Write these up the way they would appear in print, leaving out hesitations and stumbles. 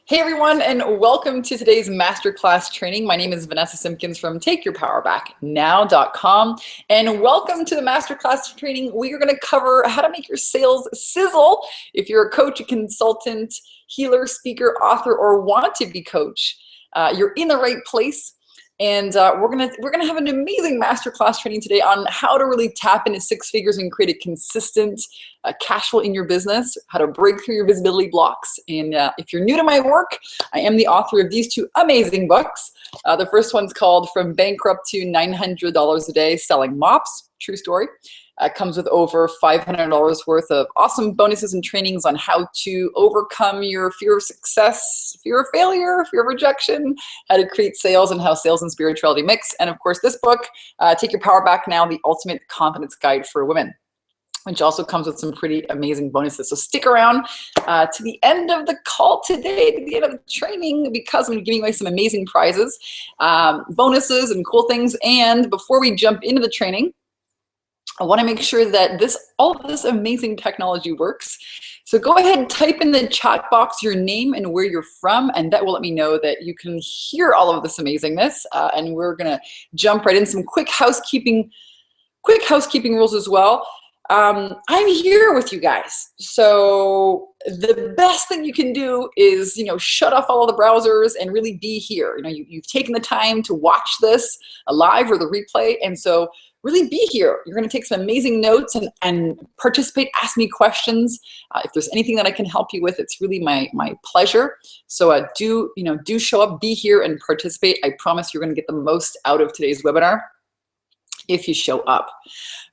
Hey everyone, and welcome to today's masterclass training. My name is Vanessa Simpkins from TakeYourPowerBackNow.com, and welcome to the masterclass training. We are going to cover how to make your sales sizzle. If you're a coach, a consultant, healer, speaker, author, or want to be coach, you're in the right place. And we're gonna have an amazing masterclass training today on how to really tap into six figures and create a consistent cash flow in your business, how to break through your visibility blocks. And if you're new to my work, I am the author of these two amazing books. The first one's called From Bankrupt to $900 a Day Selling Mops. True story. Comes with over $500 worth of awesome bonuses and trainings on how to overcome your fear of success, fear of failure, fear of rejection, how to create sales, and how sales and spirituality mix. And of course, this book, Take Your Power Back Now, the Ultimate Confidence Guide for Women, which also comes with some pretty amazing bonuses. So stick around to the end of the call today, to the end of the training, because I'm giving away some amazing prizes, bonuses, and cool things. And before we jump into the training, I want to make sure that all of this amazing technology works. So go ahead and type in the chat box your name and where you're from, and that will let me know that you can hear all of this amazingness. And we're gonna jump right in. Some quick housekeeping rules as well. I'm here with you guys. So the best thing you can do is, shut off all of the browsers and really be here. You've taken the time to watch this live or the replay. And so really be here. You're going to take some amazing notes and participate, ask me questions. If there's anything that I can help you with, it's really my pleasure. So do show up, be here, and participate. I promise you're going to get the most out of today's webinar if you show up.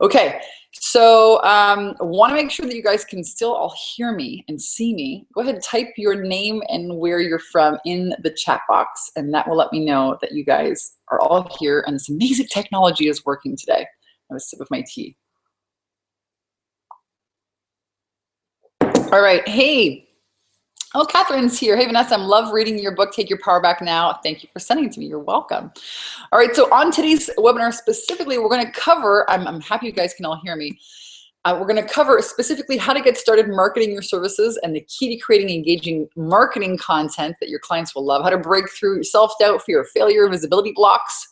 Okay, so I want to make sure that you guys can still all hear me and see me. Go ahead and type your name and where you're from in the chat box, and that will let me know that you guys are all here and this amazing technology is working today. I'm gonna sip of my tea. All right, hey. Oh, Catherine's here. Hey, Vanessa, I love reading your book, Take Your Power Back Now. Thank you for sending it to me. You're welcome. All right, so on today's webinar specifically, we're going to cover, I'm happy you guys can all hear me. We're going to cover specifically how to get started marketing your services and the key to creating engaging marketing content that your clients will love, how to break through self-doubt, fear of failure, visibility blocks,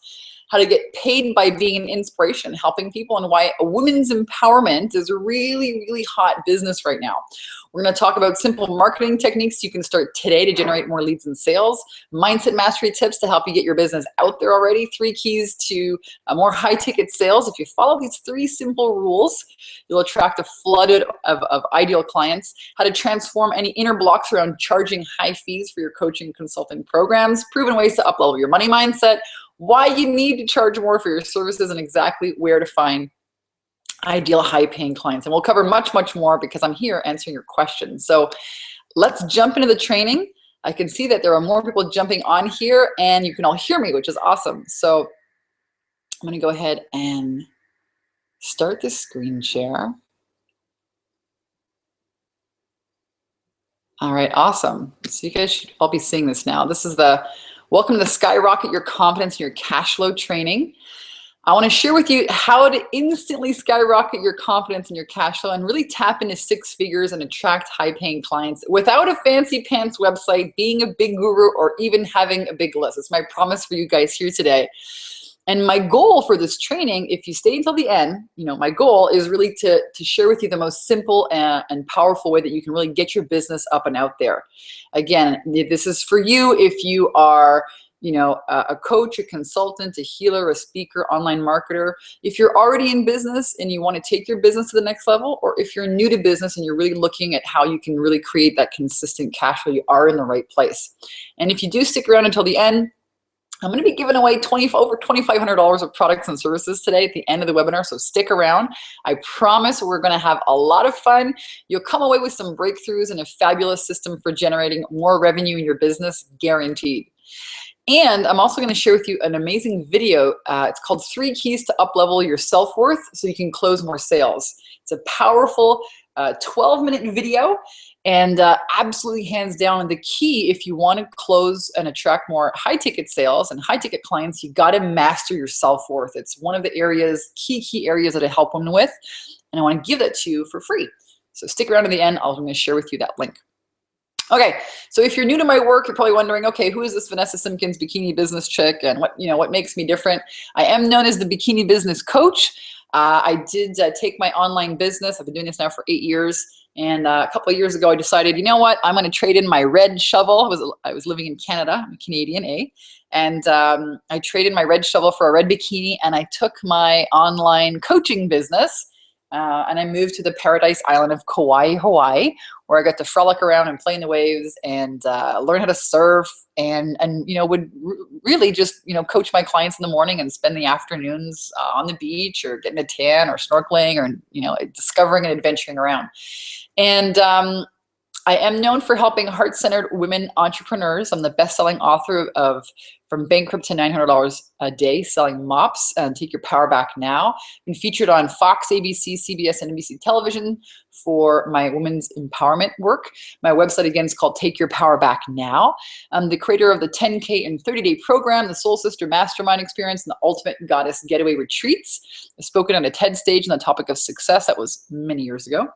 how to get paid by being an inspiration, helping people, and why women's empowerment is a really, really hot business right now. We're going to talk about simple marketing techniques you can start today to generate more leads and sales, mindset mastery tips to help you get your business out there already, 3 keys to more high-ticket sales. If you follow these 3 simple rules, you'll attract a flood of ideal clients, how to transform any inner blocks around charging high fees for your coaching and consulting programs, proven ways to uplevel your money mindset, why you need to charge more for your services, and exactly where to find ideal high-paying clients. And we'll cover much, much more because I'm here answering your questions. So let's jump into the training. I can see that there are more people jumping on here and you can all hear me, which is awesome. So I'm gonna go ahead and start the screen share. All right, awesome. So you guys should all be seeing this now. This is the Welcome to the Skyrocket Your Confidence and Your Cash Flow training. I want to share with you how to instantly skyrocket your confidence and your cash flow and really tap into 6 figures and attract high-paying clients without a fancy pants website, being a big guru, or even having a big list. It's my promise for you guys here today. And my goal for this training, if you stay until the end, my goal is really to share with you the most simple and powerful way that you can really get your business up and out there. Again, this is for you if you are a coach, a consultant, a healer, a speaker, online marketer. If you're already in business and you want to take your business to the next level, or if you're new to business and you're really looking at how you can really create that consistent cash flow, you are in the right place. And if you do stick around until the end, I'm going to be giving away over $2,500 of products and services today at the end of the webinar, so stick around. I promise we're going to have a lot of fun. You'll come away with some breakthroughs and a fabulous system for generating more revenue in your business, guaranteed. And I'm also going to share with you an amazing video. It's called 3 Keys to Uplevel Your Self-Worth so you can close more sales. It's a powerful 12-minute video, and absolutely hands down the key if you want to close and attract more high-ticket sales and high-ticket clients, you got to master your self-worth. It's one of the key areas that I help women with, and I want to give that to you for free. So stick around to the end. I'm going to share with you that link. Okay, so if you're new to my work, you're probably wondering, okay, who is this Vanessa Simpkins bikini business chick, and what makes me different? I am known as the bikini business coach. I did take my online business. I've been doing this now for 8 years, and a couple of years ago, I decided, you know what, I'm going to trade in my red shovel. I was living in Canada. I'm a Canadian, and I traded my red shovel for a red bikini, and I took my online coaching business. And I moved to the paradise island of Kauai, Hawaii, where I got to frolic around and play in the waves and learn how to surf and would really just coach my clients in the morning and spend the afternoons on the beach or getting a tan or snorkeling or discovering and adventuring around. And I am known for helping heart-centered women entrepreneurs. I'm the best-selling author of From Bankrupt to $900 a Day, Selling Mops, and Take Your Power Back Now. Been featured on Fox, ABC, CBS, and NBC television for my women's empowerment work. My website, again, is called Take Your Power Back Now. I'm the creator of the 10K and 30-day program, the Soul Sister Mastermind Experience, and the Ultimate Goddess Getaway Retreats. I've spoken on a TED stage on the topic of success. That was many years ago.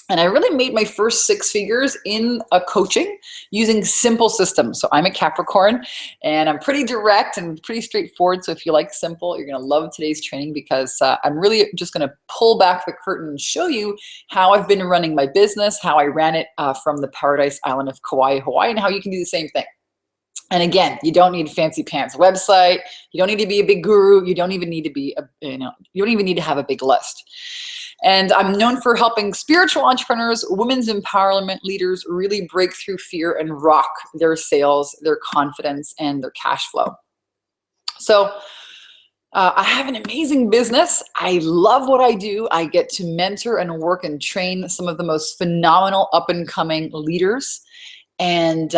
And I really made my first 6 figures in a coaching using simple systems. So I'm a Capricorn and I'm pretty direct and pretty straightforward. So if you like simple, you're going to love today's training because I'm really just going to pull back the curtain and show you how I've been running my business, how I ran it from the paradise island of Kauai, Hawaii, and how you can do the same thing. And again, you don't need a fancy pants website. You don't need to be a big guru. You don't even need to be you don't even need to have a big list. And I'm known for helping spiritual entrepreneurs, women's empowerment leaders really break through fear and rock their sales, their confidence, and their cash flow. So I have an amazing business. I love what I do. I get to mentor and work and train some of the most phenomenal up-and-coming leaders. And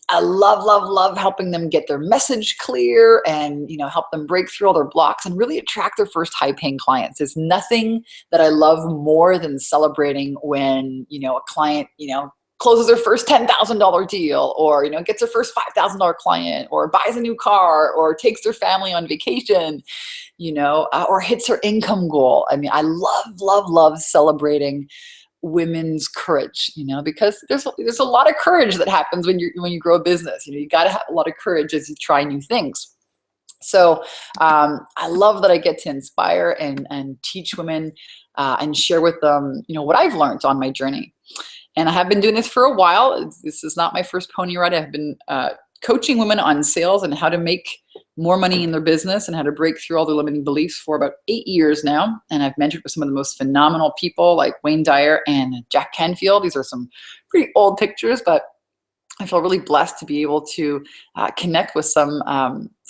I love helping them get their message clear and, help them break through all their blocks and really attract their first high-paying clients. There's nothing that I love more than celebrating when, a client, closes their first $10,000 deal or, gets their first $5,000 client or buys a new car or takes their family on vacation, or hits their income goal. I mean, I love celebrating women's courage, because there's a lot of courage that happens when you grow a business. You got to have a lot of courage as you try new things. So I love that I get to inspire and teach women and share with them, what I've learned on my journey. And I have been doing this for a while. This is not my first pony ride. I've been coaching women on sales and how to make more money in their business and how to break through all their limiting beliefs for about 8 years now. And I've mentored with some of the most phenomenal people like Wayne Dyer and Jack Canfield. These are some pretty old pictures, but I feel really blessed to be able to connect with some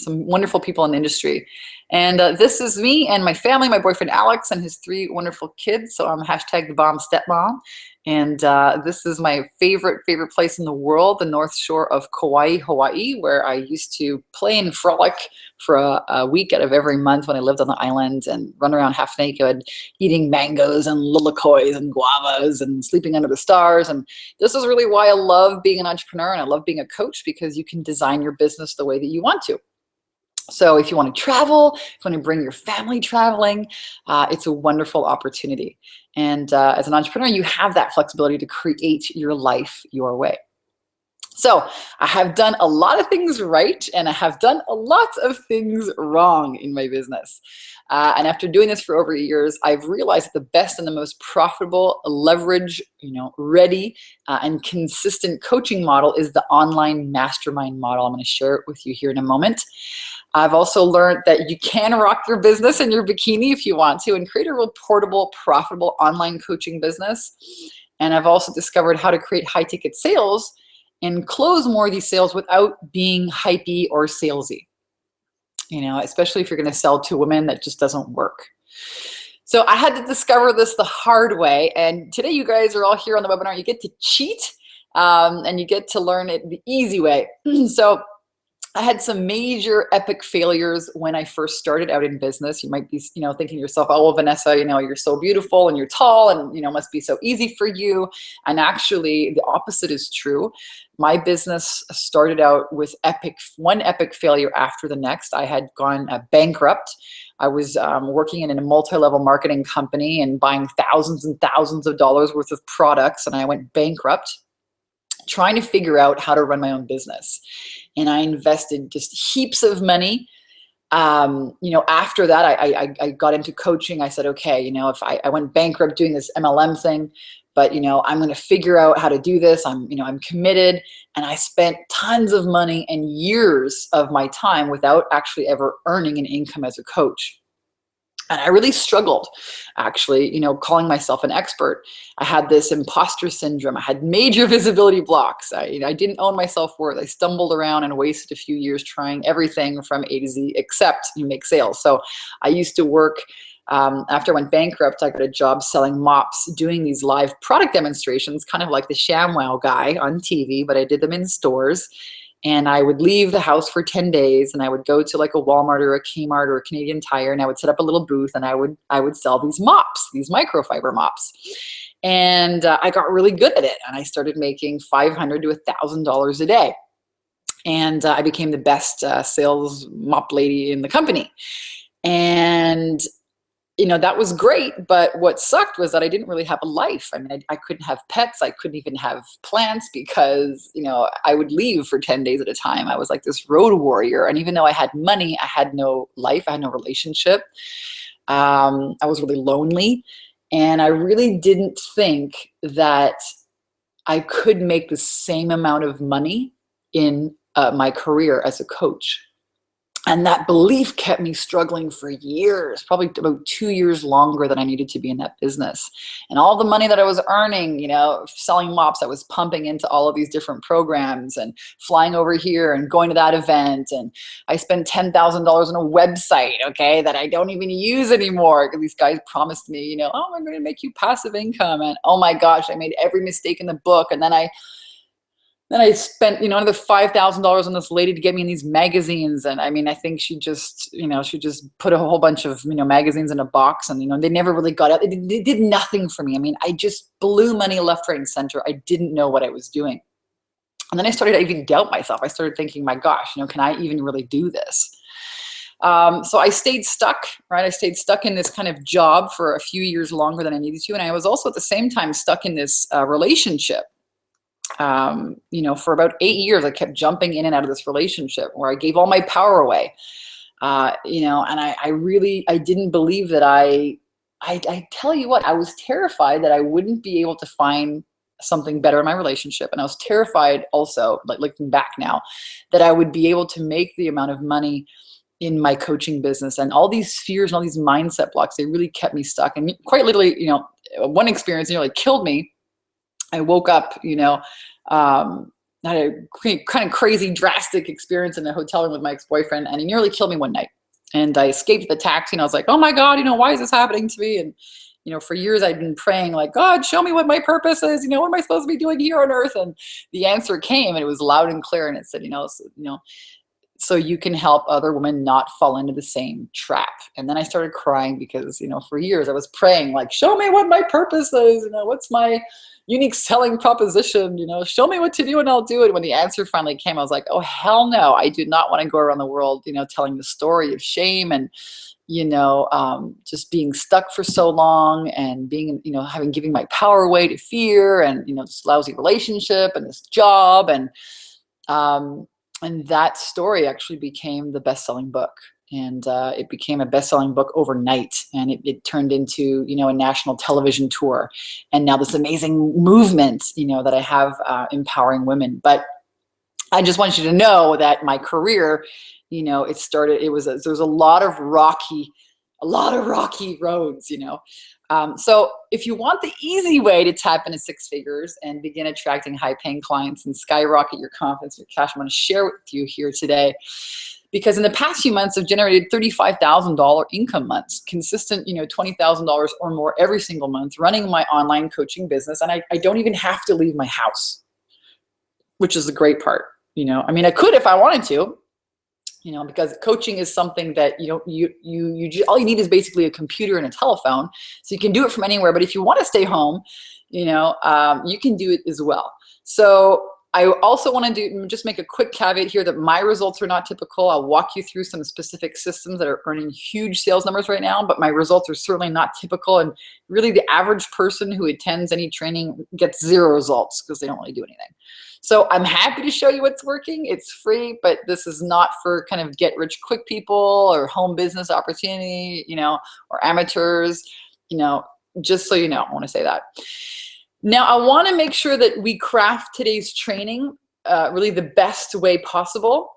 wonderful people in the industry. And this is me and my family, my boyfriend Alex and his 3 wonderful kids. So I'm hashtag the bomb stepmom. And this is my favorite place in the world, the North Shore of Kauai, Hawaii, where I used to play and frolic for a week out of every month when I lived on the island and run around half naked, eating mangoes and lulakois and guavas and sleeping under the stars. And this is really why I love being an entrepreneur and I love being a coach, because you can design your business the way that you want to. So if you want to travel, if you want to bring your family traveling, it's a wonderful opportunity. And as an entrepreneur, you have that flexibility to create your life your way. So I have done a lot of things right, and I have done a lot of things wrong in my business. And after doing this for over 8 years, I've realized that the best and the most profitable leverage, ready and consistent coaching model is the online mastermind model. I'm going to share it with you here in a moment. I've also learned that you can rock your business in your bikini if you want to and create a real portable, profitable online coaching business. And I've also discovered how to create high-ticket sales and close more of these sales without being hypey or salesy. Especially if you're going to sell to women, that just doesn't work. So I had to discover this the hard way. And today you guys are all here on the webinar. You get to cheat and you get to learn it the easy way. So I had some major epic failures when I first started out in business. You might be, thinking to yourself, oh, well, Vanessa, you're so beautiful and you're tall and, must be so easy for you. And actually the opposite is true. My business started out with one epic failure after the next. I had gone bankrupt. I was working in a multi-level marketing company and buying thousands and thousands of dollars worth of products, and I went bankrupt. trying to figure out how to run my own business. And I invested just heaps of money. After that, I got into coaching. I said, okay, if I went bankrupt doing this MLM thing, but, I'm going to figure out how to do this. I'm committed. And I spent tons of money and years of my time without actually ever earning an income as a coach. And I really struggled, actually, calling myself an expert. I had this imposter syndrome. I had major visibility blocks. I didn't own my self-worth. I stumbled around and wasted a few years trying everything from A to Z except make sales. So I used to work, after I went bankrupt, I got a job selling mops, doing these live product demonstrations, kind of like the ShamWow guy on TV, but I did them in stores. And I would leave the house for 10 days and I would go to like a Walmart or a Kmart or a Canadian Tire, and I would set up a little booth and I would sell these mops, these microfiber mops. And I got really good at it, and I started making $500 to $1,000 a day. And I became the best sales mop lady in the company. And that was great, but what sucked was that I didn't really have a life. I mean, I couldn't have pets. I couldn't even have plants because, I would leave for 10 days at a time. I was like this road warrior. And even though I had money, I had no life. I had no relationship. I was really lonely. And I really didn't think that I could make the same amount of money in my career as a coach. And that belief kept me struggling for years, probably about 2 years longer than I needed to be in that business. And all the money that I was earning, selling mops, I was pumping into all of these different programs and flying over here and going to that event. And I spent $10,000 on a website, okay, that I don't even use anymore. These guys promised me, oh, I'm going to make you passive income. And oh my gosh, I made every mistake in the book. And then I spent, another $5,000 on this lady to get me in these magazines. And I mean, I think she just put a whole bunch of, magazines in a box, and, they never really got out. They did nothing for me. I mean, I just blew money left, right, and center. I didn't know what I was doing. And then I started to even doubt myself. I started thinking, my gosh, can I even really do this? So I stayed stuck, right? I stayed stuck in this kind of job for a few years longer than I needed to. And I was also at the same time stuck in this relationship. For about 8 years, I kept jumping in and out of this relationship where I gave all my power away, and I didn't believe that I tell you what, I was terrified that I wouldn't be able to find something better in my relationship. And I was terrified also, like looking back now, that I would be able to make the amount of money in my coaching business. And all these fears and all these mindset blocks, they really kept me stuck. And quite literally, one experience nearly killed me. I woke up, had a kind of crazy, drastic experience in a hotel room with my ex-boyfriend, and he nearly killed me one night. And I escaped the taxi, and I was like, oh my God, why is this happening to me? And, for years I'd been praying like, God, show me what my purpose is. What am I supposed to be doing here on earth? And the answer came, and it was loud and clear. And it said, so you can help other women not fall into the same trap. And then I started crying because, for years I was praying like, show me what my purpose is. What's my unique selling proposition, show me what to do and I'll do it. When the answer finally came, I was like, oh, hell no. I do not want to go around the world, telling the story of shame and, just being stuck for so long and being, giving my power away to fear and, this lousy relationship and this job. And that story actually became the best-selling book. And it became a best-selling book overnight. And it turned into, a national television tour. And now this amazing movement, that I have empowering women. But I just want you to know that my career, there was a lot of rocky roads, So if you want the easy way to tap into six figures and begin attracting high-paying clients and skyrocket your confidence, your cash, I'm going to share with you here today. Because in the past few months, I've generated $35,000 income months, consistent, $20,000 or more every single month, running my online coaching business. And I don't even have to leave my house, which is the great part. I could if I wanted to, because coaching is something that all you need is basically a computer and a telephone. So you can do it from anywhere. But if you want to stay home, you can do it as well. So I also want to just make a quick caveat here that my results are not typical. I'll walk you through some specific systems that are earning huge sales numbers right now, but my results are certainly not typical. And really the average person who attends any training gets zero results because they don't really do anything. So I'm happy to show you what's working. It's free, but this is not for kind of get rich quick people or home business opportunity, or amateurs, just so you know, I want to say that. Now, I want to make sure that we craft today's training really the best way possible.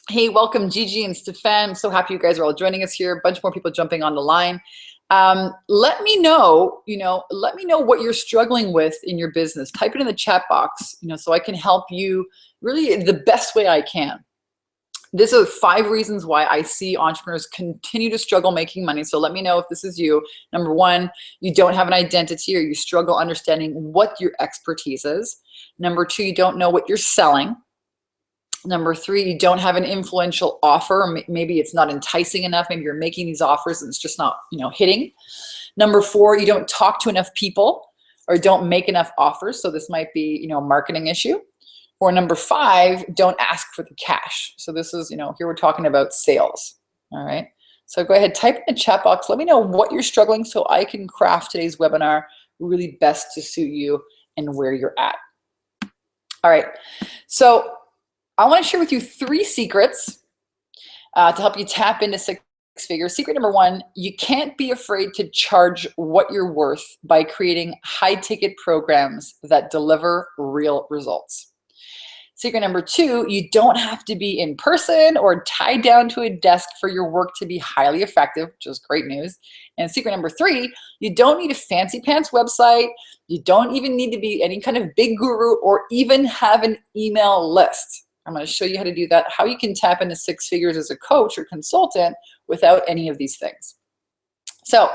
Hey, welcome Gigi and Stefan. I'm so happy you guys are all joining us here. A bunch more people jumping on the line. Let me know, what you're struggling with in your business. Type it in the chat box, so I can help you really the best way I can. This is 5 reasons why I see entrepreneurs continue to struggle making money. So let me know if this is you. Number 1, you don't have an identity or you struggle understanding what your expertise is. Number 2, you don't know what you're selling. Number 3, you don't have an influential offer. Maybe it's not enticing enough. Maybe you're making these offers and it's just not, hitting. Number 4, you don't talk to enough people or don't make enough offers. So this might be, a marketing issue. Or number 5, don't ask for the cash. So this is, here we're talking about sales. All right. So go ahead, type in the chat box. Let me know what you're struggling so I can craft today's webinar really best to suit you and where you're at. All right. So I want to share with you 3 secrets to help you tap into 6 figures. Secret number 1, you can't be afraid to charge what you're worth by creating high ticket programs that deliver real results. Secret number 2, you don't have to be in person or tied down to a desk for your work to be highly effective, which is great news. And secret number 3, you don't need a fancy pants website. You don't even need to be any kind of big guru or even have an email list. I'm going to show you how to do that, how you can tap into 6 figures as a coach or consultant without any of these things. So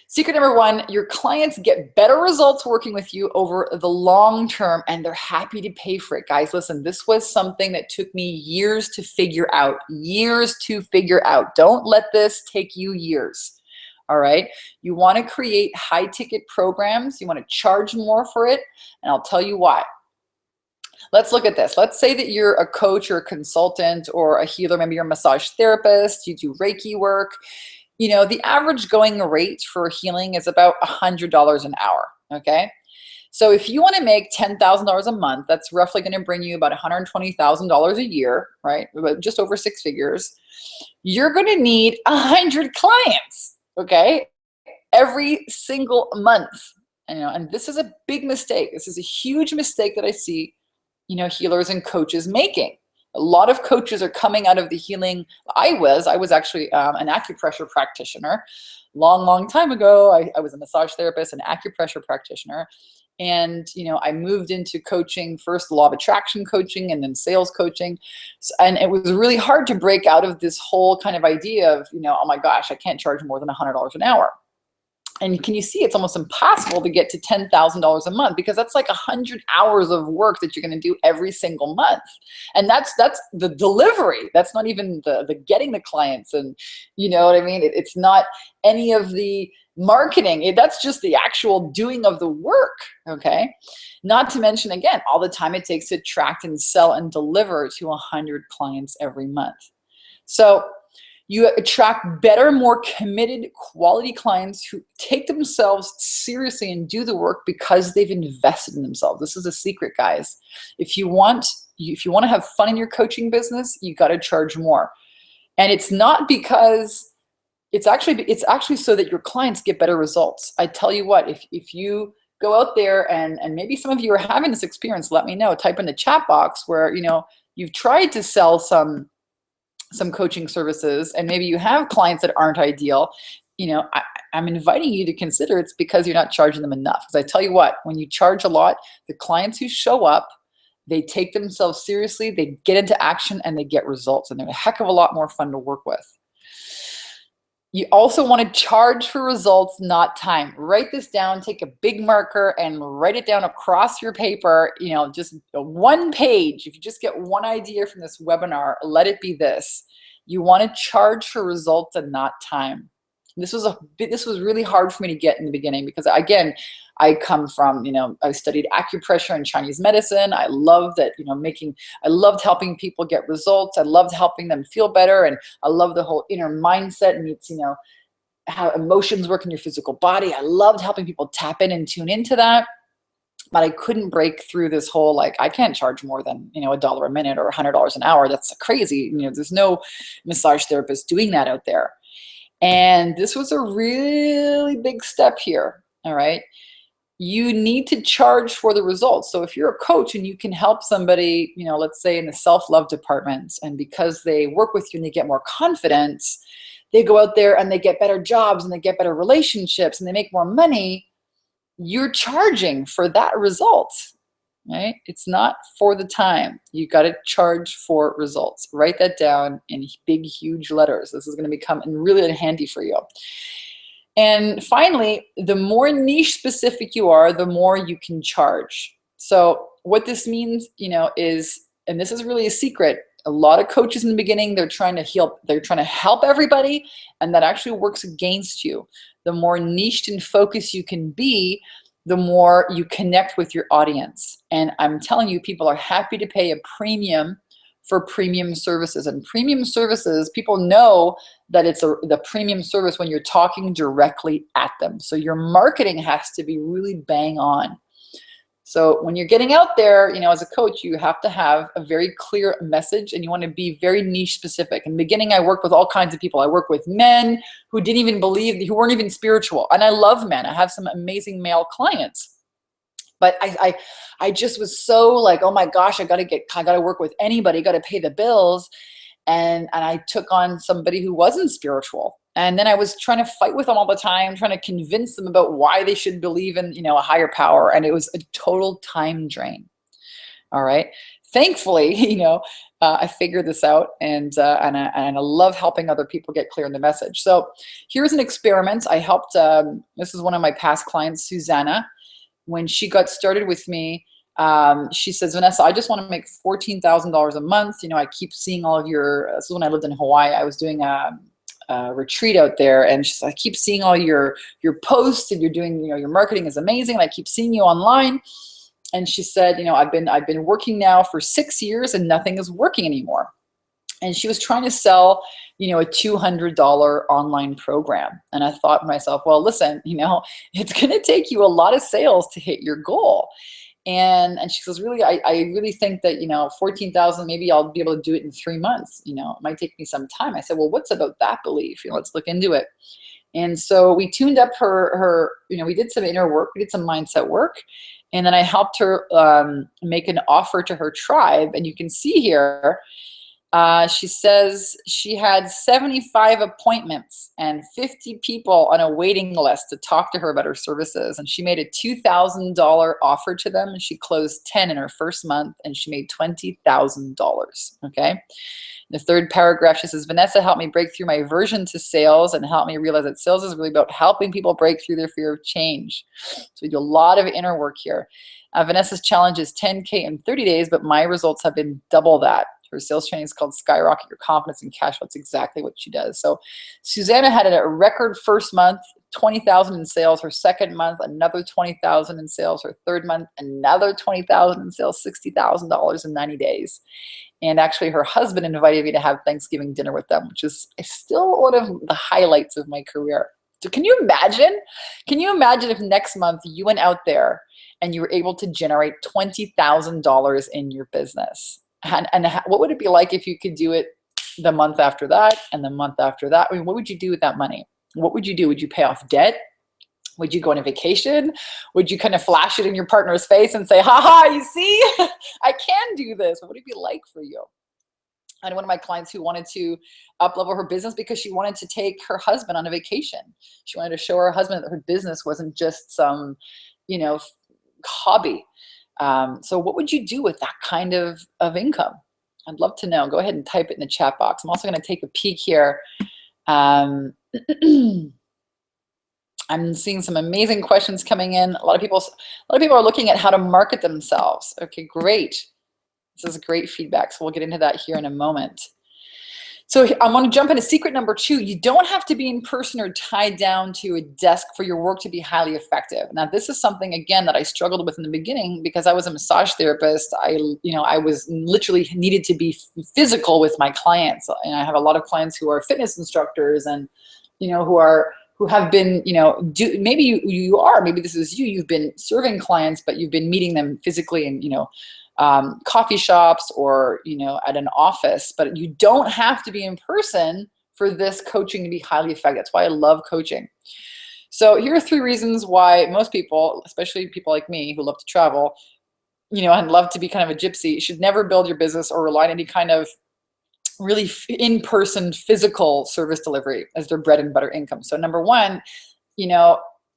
secret number 1, your clients get better results working with you over the long term and they're happy to pay for it. Guys, listen, this was something that took me years to figure out, Don't let this take you years. All right. You want to create high ticket programs. You want to charge more for it. And I'll tell you why. Let's look at this. Let's say that you're a coach or a consultant or a healer. Maybe you're a massage therapist. You do Reiki work. The average going rate for healing is about $100 an hour, okay? So if you want to make $10,000 a month, that's roughly going to bring you about $120,000 a year, right? About just over 6 figures. You're going to need 100 clients, okay? Every single month. And this is a big mistake. This is a huge mistake that I see, healers and coaches making. A lot of coaches are coming out of the healing. I was actually an acupressure practitioner. Long time ago. I was a massage therapist, an acupressure practitioner. And, I moved into coaching, first law of attraction coaching and then sales coaching. And it was really hard to break out of this whole kind of idea of, oh my gosh, I can't charge more than $100 an hour. And can you see it's almost impossible to get to $10,000 a month because that's like 100 hours of work that you're going to do every single month. And that's the delivery. That's not even the getting the clients. And you know what I mean? It's not any of the marketing. That's just the actual doing of the work. Okay. Not to mention, again, all the time it takes to attract and sell and deliver to 100 clients every month. So you attract better, more committed, quality clients who take themselves seriously and do the work because they've invested in themselves. This is a secret, guys. If you want to have fun in your coaching business, you got to charge more. And it's not because it's actually so that your clients get better results. I tell you what, if you go out there and maybe some of you are having this experience, let me know. Type in the chat box where you've tried to sell some coaching services and maybe you have clients that aren't ideal. I'm inviting you to consider it's because you're not charging them enough. Because I tell you what, when you charge a lot, the clients who show up, they take themselves seriously, they get into action, and they get results. And they're a heck of a lot more fun to work with. You also want to charge for results, not time. Write this down, take a big marker and write it down across your paper, just 1 page. If you just get one idea from this webinar, let it be this. You want to charge for results and not time. This was really hard for me to get in the beginning because, again, I come from, I studied acupressure and Chinese medicine. I loved that, I loved helping people get results. I loved helping them feel better. And I love the whole inner mindset meets, how emotions work in your physical body. I loved helping people tap in and tune into that. but I couldn't break through this whole, like, I can't charge more than, $1 a minute or $100 an hour. That's crazy. There's no massage therapist doing that out there. And this was a really big step here. All right. You need to charge for the results. So if you're a coach and you can help somebody, let's say in the self-love department, and because they work with you and they get more confidence, they go out there and they get better jobs and they get better relationships and they make more money, you're charging for that result, right? It's not for the time. You got to charge for results. Write that down in big, huge letters. This is going to become really handy for you. And finally, the more niche specific you are, the more you can charge. So what this means, is, and this is really a secret, a lot of coaches in the beginning, they're trying to help everybody, and that actually works against you. The more niched and focused you can be, the more you connect with your audience. And I'm telling you, people are happy to pay a premium for premium services. And premium services, people know that it's the premium service when you're talking directly at them. So your marketing has to be really bang on. So when you're getting out there, as a coach, you have to have a very clear message, and you want to be very niche specific. In the beginning, I worked with all kinds of people. I work with men who didn't even believe, who weren't even spiritual. And I love men. I have some amazing male clients. But I just was so like, oh my gosh, I gotta work with anybody, gotta pay the bills. And I took on somebody who wasn't spiritual. And then I was trying to fight with them all the time, trying to convince them about why they should believe in, a higher power. And it was a total time drain. All right. Thankfully, I figured this out, and I love helping other people get clear on the message. So here's an experiment. I helped, this is one of my past clients, Susanna. When she got started with me, she says, Vanessa, I just want to make $14,000 a month. I keep seeing all of this is when I lived in Hawaii. I was doing a retreat out there, and she said, I keep seeing all your posts, and you're doing, your marketing is amazing, and I keep seeing you online. And she said, I've been working now for 6 years and nothing is working anymore. And she was trying to sell, a $200 online program. And I thought to myself, well, listen, it's going to take you a lot of sales to hit your goal. And she says, really, I really think that, 14,000, maybe I'll be able to do it in 3 months. It might take me some time. I said, well, what's about that belief? Let's look into it. And so we tuned up her, we did some inner work, we did some mindset work. And then I helped her make an offer to her tribe. And you can see here, she says she had 75 appointments and 50 people on a waiting list to talk to her about her services. And she made a $2,000 offer to them, and she closed 10 in her first month, and she made $20,000. Okay. The third paragraph, she says, Vanessa helped me break through my aversion to sales and helped me realize that sales is really about helping people break through their fear of change. So we do a lot of inner work here. Vanessa's challenge is 10K in 30 days, but my results have been double that. Her sales training is called Skyrocket Your Confidence and Cash Flow. That's exactly what she does. So Susanna had a record first month, 20,000 in sales. Her second month, another 20,000 in sales. Her third month, another 20,000 in sales, $60,000 in 90 days. And actually her husband invited me to have Thanksgiving dinner with them, which is still one of the highlights of my career. So can you imagine? Can you imagine if next month you went out there and you were able to generate $20,000 in your business? And what would it be like if you could do it the month after that and the month after that? I mean, what would you do with that money? What would you do? Would you pay off debt? Would you go on a vacation? Would you kind of flash it in your partner's face and say, ha ha, you see, I can do this? What would it be like for you? I had one of my clients who wanted to up-level her business because she wanted to take her husband on a vacation. She wanted to show her husband that her business wasn't just some, hobby. So what would you do with that kind of income? I'd love to know. Go ahead and type it in the chat box. I'm also going to take a peek here. I'm seeing some amazing questions coming in. A lot of people are looking at how to market themselves. Okay, great. This is great feedback. So we'll get into that here in a moment. So I want to jump into secret number 2. You don't have to be in person or tied down to a desk for your work to be highly effective. Now, this is something, again, that I struggled with in the beginning because I was a massage therapist. I was literally needed to be physical with my clients. And I have a lot of clients who are fitness instructors and, who who have been, maybe you are, maybe this is you, you've been serving clients, but you've been meeting them physically in, coffee shops or, at an office, but you don't have to be in person for this coaching to be highly effective. That's why I love coaching. So here are 3 reasons why most people, especially people like me who love to travel, and love to be kind of a gypsy, should never build your business or rely on any kind of really in-person physical service delivery as their bread and butter income. So number 1,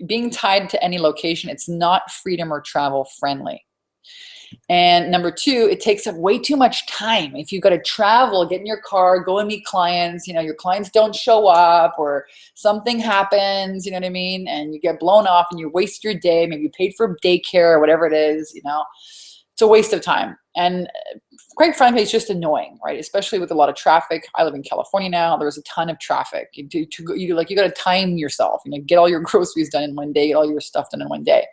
being tied to any location, it's not freedom or travel friendly. And number 2, it takes up way too much time. If you've got to travel, get in your car, go and meet clients, your clients don't show up or something happens, you know what I mean? And you get blown off and you waste your day. Maybe you paid for daycare or whatever it is, it's a waste of time. And quite frankly, it's just annoying, right? Especially with a lot of traffic. I live in California now. There's a ton of traffic. You got to time yourself, get all your groceries done in one day, get all your stuff done in one day.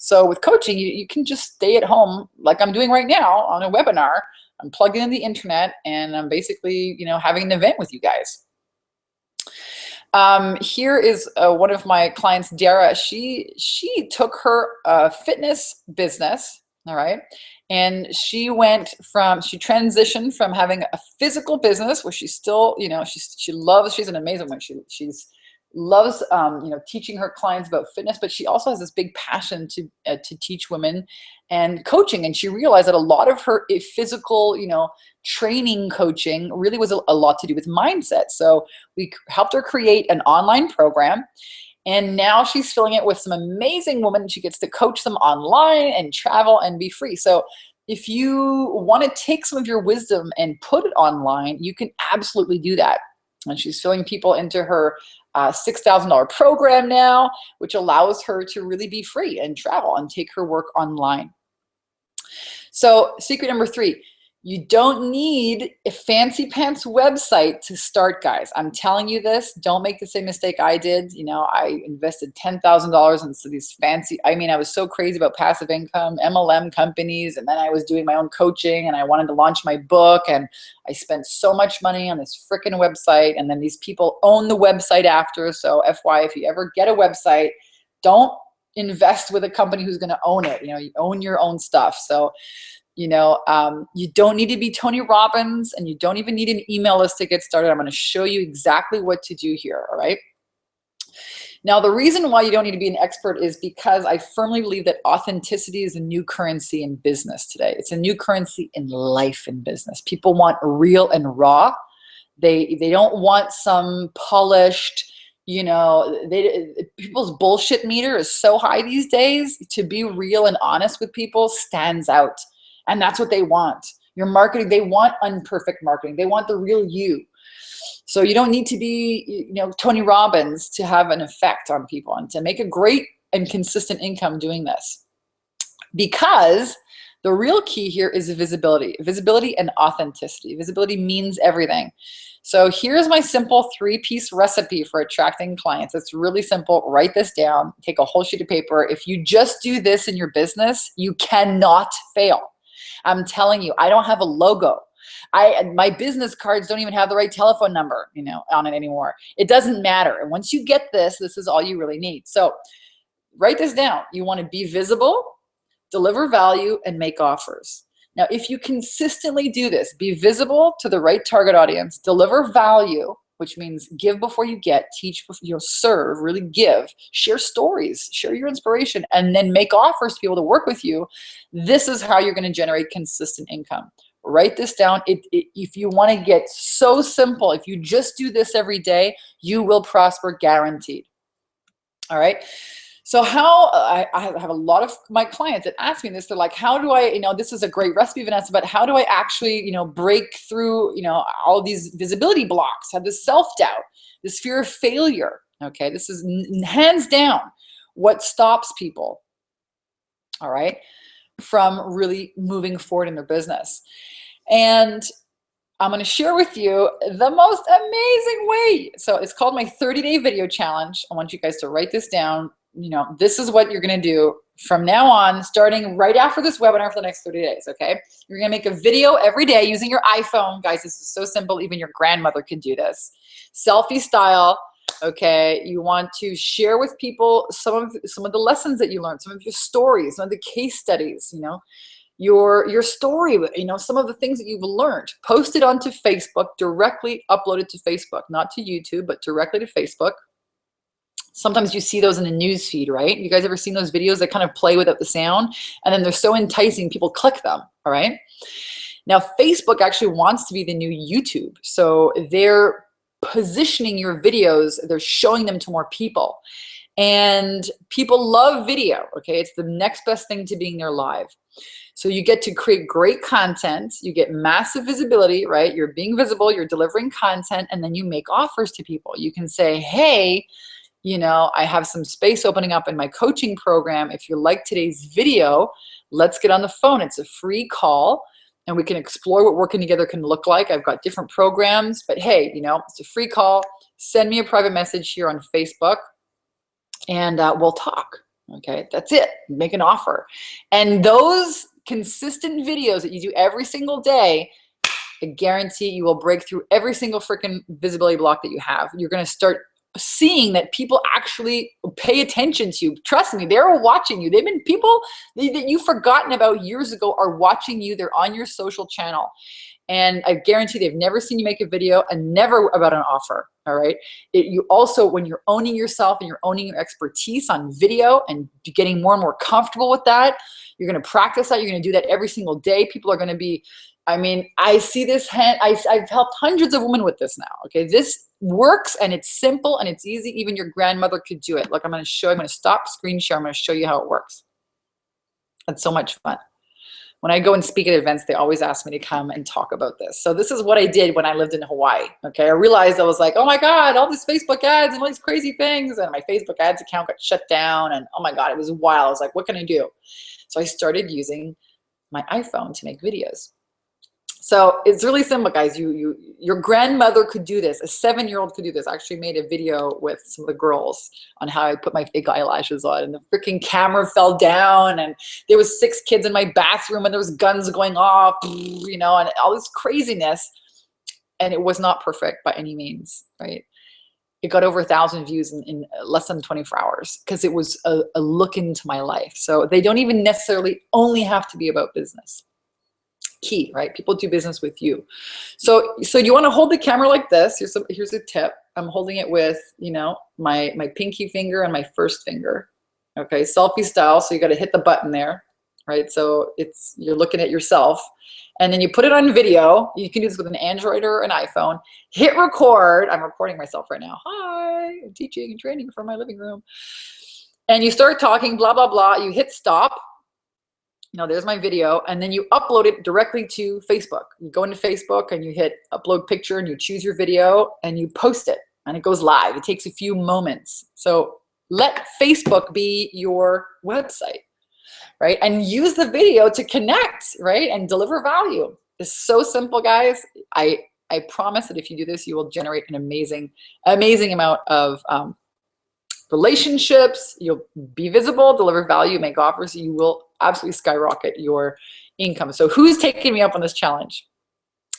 So with coaching, you can just stay at home like I'm doing right now on a webinar. I'm plugged in the internet and I'm basically, having an event with you guys. Here is one of my clients, Dara. She took her fitness business, all right, and she transitioned from having a physical business where she's still, she's an amazing woman. She's loves teaching her clients about fitness, but she also has this big passion to teach women and coaching. And she realized that a lot of her physical training coaching really was a lot to do with mindset. So we helped her create an online program, and now she's filling it with some amazing women. She gets to coach them online and travel and be free. So if you want to take some of your wisdom and put it online, you can absolutely do that. And she's filling people into her $6,000 program now, which allows her to really be free and travel and take her work online. So secret number 3, you don't need a fancy pants website to start, guys. I'm telling you this. Don't make the same mistake I did. I invested $10,000 into these fancy, I was so crazy about passive income, MLM companies, and then I was doing my own coaching and I wanted to launch my book, and I spent so much money on this freaking website, and then these people own the website after. So FYI, if you ever get a website, don't invest with a company who's going to own it. You own your own stuff. So you don't need to be Tony Robbins, and you don't even need an email list to get started. I'm going to show you exactly what to do here. All right. Now, the reason why you don't need to be an expert is because I firmly believe that authenticity is a new currency in business today. It's a new currency in life and business. People want real and raw. They don't want some polished, people's bullshit meter is so high these days. To be real and honest with people stands out. And that's what they want. Your marketing, they want unperfect marketing. They want the real you. So you don't need to be, Tony Robbins to have an effect on people and to make a great and consistent income doing this. Because the real key here is visibility and authenticity. Visibility means everything. So here's my simple 3-piece recipe for attracting clients. It's really simple. Write this down. Take a whole sheet of paper. If you just do this in your business, you cannot fail. I'm telling you, I don't have a logo. My business cards don't even have the right telephone number, on it anymore. It doesn't matter. And once you get this is all you really need. So write this down. You want to be visible, deliver value, and make offers. Now, if you consistently do this, be visible to the right target audience, deliver value, which means give before you get, teach before you serve, really give, share stories, share your inspiration, and then make offers to people to work with you. This is how you're going to generate consistent income. Write this down. If you want to get so simple, if you just do this every day, you will prosper, guaranteed. All right. So how I have a lot of my clients that ask me this. They're like, how do I, this is a great recipe, Vanessa, but how do I actually, break through, all these visibility blocks, have this self-doubt, this fear of failure? Okay. This is hands down what stops people, all right, from really moving forward in their business. And I'm going to share with you the most amazing way. So it's called my 30-day video challenge. I want you guys to write this down. This is what you're going to do from now on, starting right after this webinar for the next 30 days, okay? You're going to make a video every day using your iPhone. Guys, this is so simple. Even your grandmother could do this. Selfie style. Okay, you want to share with people some of the lessons that you learned, some of your stories, some of the case studies, you know, your story, you know, some of the things that you've learned. Post it onto Facebook, directly upload it to Facebook, not to YouTube, but directly to Facebook. Sometimes you see those in the news feed, right? You guys ever seen those videos that kind of play without the sound, and then they're so enticing, people click them, all right? Now, Facebook actually wants to be the new YouTube. So they're positioning your videos, they're showing them to more people. And people love video, okay? It's the next best thing to being there live. So you get to create great content, you get massive visibility, right? You're being visible, you're delivering content, and then you make offers to people. You can say, hey, you know, I have some space opening up in my coaching program. If you like today's video, let's get on the phone. It's a free call and we can explore what working together can look like. I've got different programs, but hey, you know, it's a free call. Send me a private message here on Facebook and we'll talk. Okay, that's it. Make an offer. And those consistent videos that you do every single day, I guarantee you will break through every single freaking visibility block that you have. You're going to start seeing that people actually pay attention to you. Trust me, they're watching you. They've been people that you've forgotten about years ago are watching you. They're on your social channel. And I guarantee they've never seen you make a video and never about an offer, all right? You also, when you're owning yourself and you're owning your expertise on video and getting more and more comfortable with that, you're gonna practice that, you're gonna do that every single day. People are gonna be, I mean, I see this, I've helped hundreds of women with this now, okay? This works and it's simple and it's easy. Even your grandmother could do it. Look, I'm gonna stop screen share, I'm gonna show you how it works. It's so much fun. When I go and speak at events, they always ask me to come and talk about this. So this is what I did when I lived in Hawaii, okay? I realized I was like, oh my God, all these Facebook ads and all these crazy things. And my Facebook ads account got shut down. And oh my God, it was wild. I was like, what can I do? So I started using my iPhone to make videos. So it's really simple, guys. Your grandmother could do this. A 7-year-old could do this. I actually made a video with some of the girls on how I put my fake eyelashes on, and the freaking camera fell down, and there was 6 kids in my bathroom, and there was guns going off, you know, and all this craziness. And it was not perfect by any means, right? It got over 1,000 views in less than 24 hours because it was a look into my life. So they don't even necessarily only have to be about business. Key, right? People do business with you. So you want to hold the camera like this. Here's a tip. I'm holding it with, you know, my pinky finger and my first finger. Okay, selfie style. So you got to hit the button there, right? So you're looking at yourself, and then you put it on video. You can do this with an Android or an iPhone. Hit record. I'm recording myself right now. Hi, I'm teaching and training from my living room. And you start talking, blah blah blah. You hit stop. You know, there's my video, and then you upload it directly to Facebook. You go into Facebook and you hit upload picture and you choose your video and you post it and it goes live. It takes a few moments. So let Facebook be your website, right? And use the video to connect, right? And deliver value. It's so simple, guys. I promise that if you do this, you will generate an amazing amount of relationships. You'll be visible, deliver value, make offers. You will absolutely skyrocket your income. So who's taking me up on this challenge?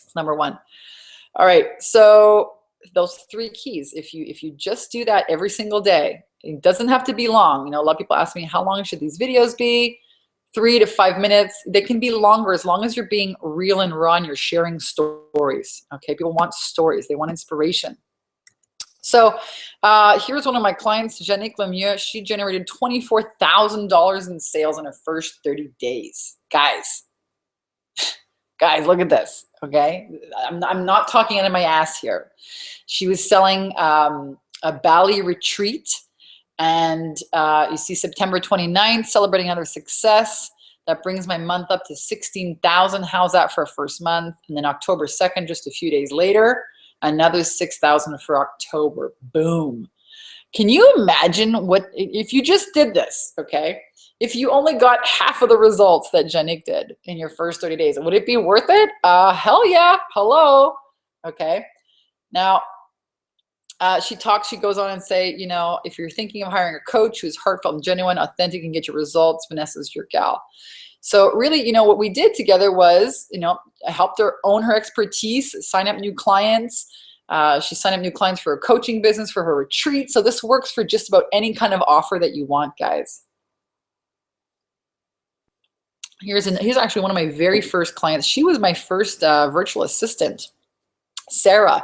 It's number 1. All right, so those 3 keys. If you just do that every single day, it doesn't have to be long. You know, a lot of people ask me, how long should these videos be? 3 to 5 minutes. They can be longer as long as you're being real and raw and you're sharing stories. Okay, people want stories. They want inspiration. So here's one of my clients, Jannick Lemieux. She generated $24,000 in sales in her first 30 days. Guys, look at this, okay? I'm not talking out of my ass here. She was selling a Bali retreat, and you see September 29th, celebrating another success. That brings my month up to 16,000. How's that for a first month? And then October 2nd, just a few days later, another 6,000 for October. Boom. Can you imagine what, if you just did this, okay? If you only got half of the results that Jannick did in your first 30 days, would it be worth it? Hell yeah. Hello. Okay. Now, she goes on and say, you know, if you're thinking of hiring a coach who's heartfelt and genuine, authentic, and get your results, Vanessa's your gal. So really, you know, what we did together was, you know, I helped her own her expertise, sign up new clients, She signed up new clients for her coaching business, for her retreat. So this works for just about any kind of offer that you want, guys. Here's actually one of my very first clients. She was my first virtual assistant, Sarah.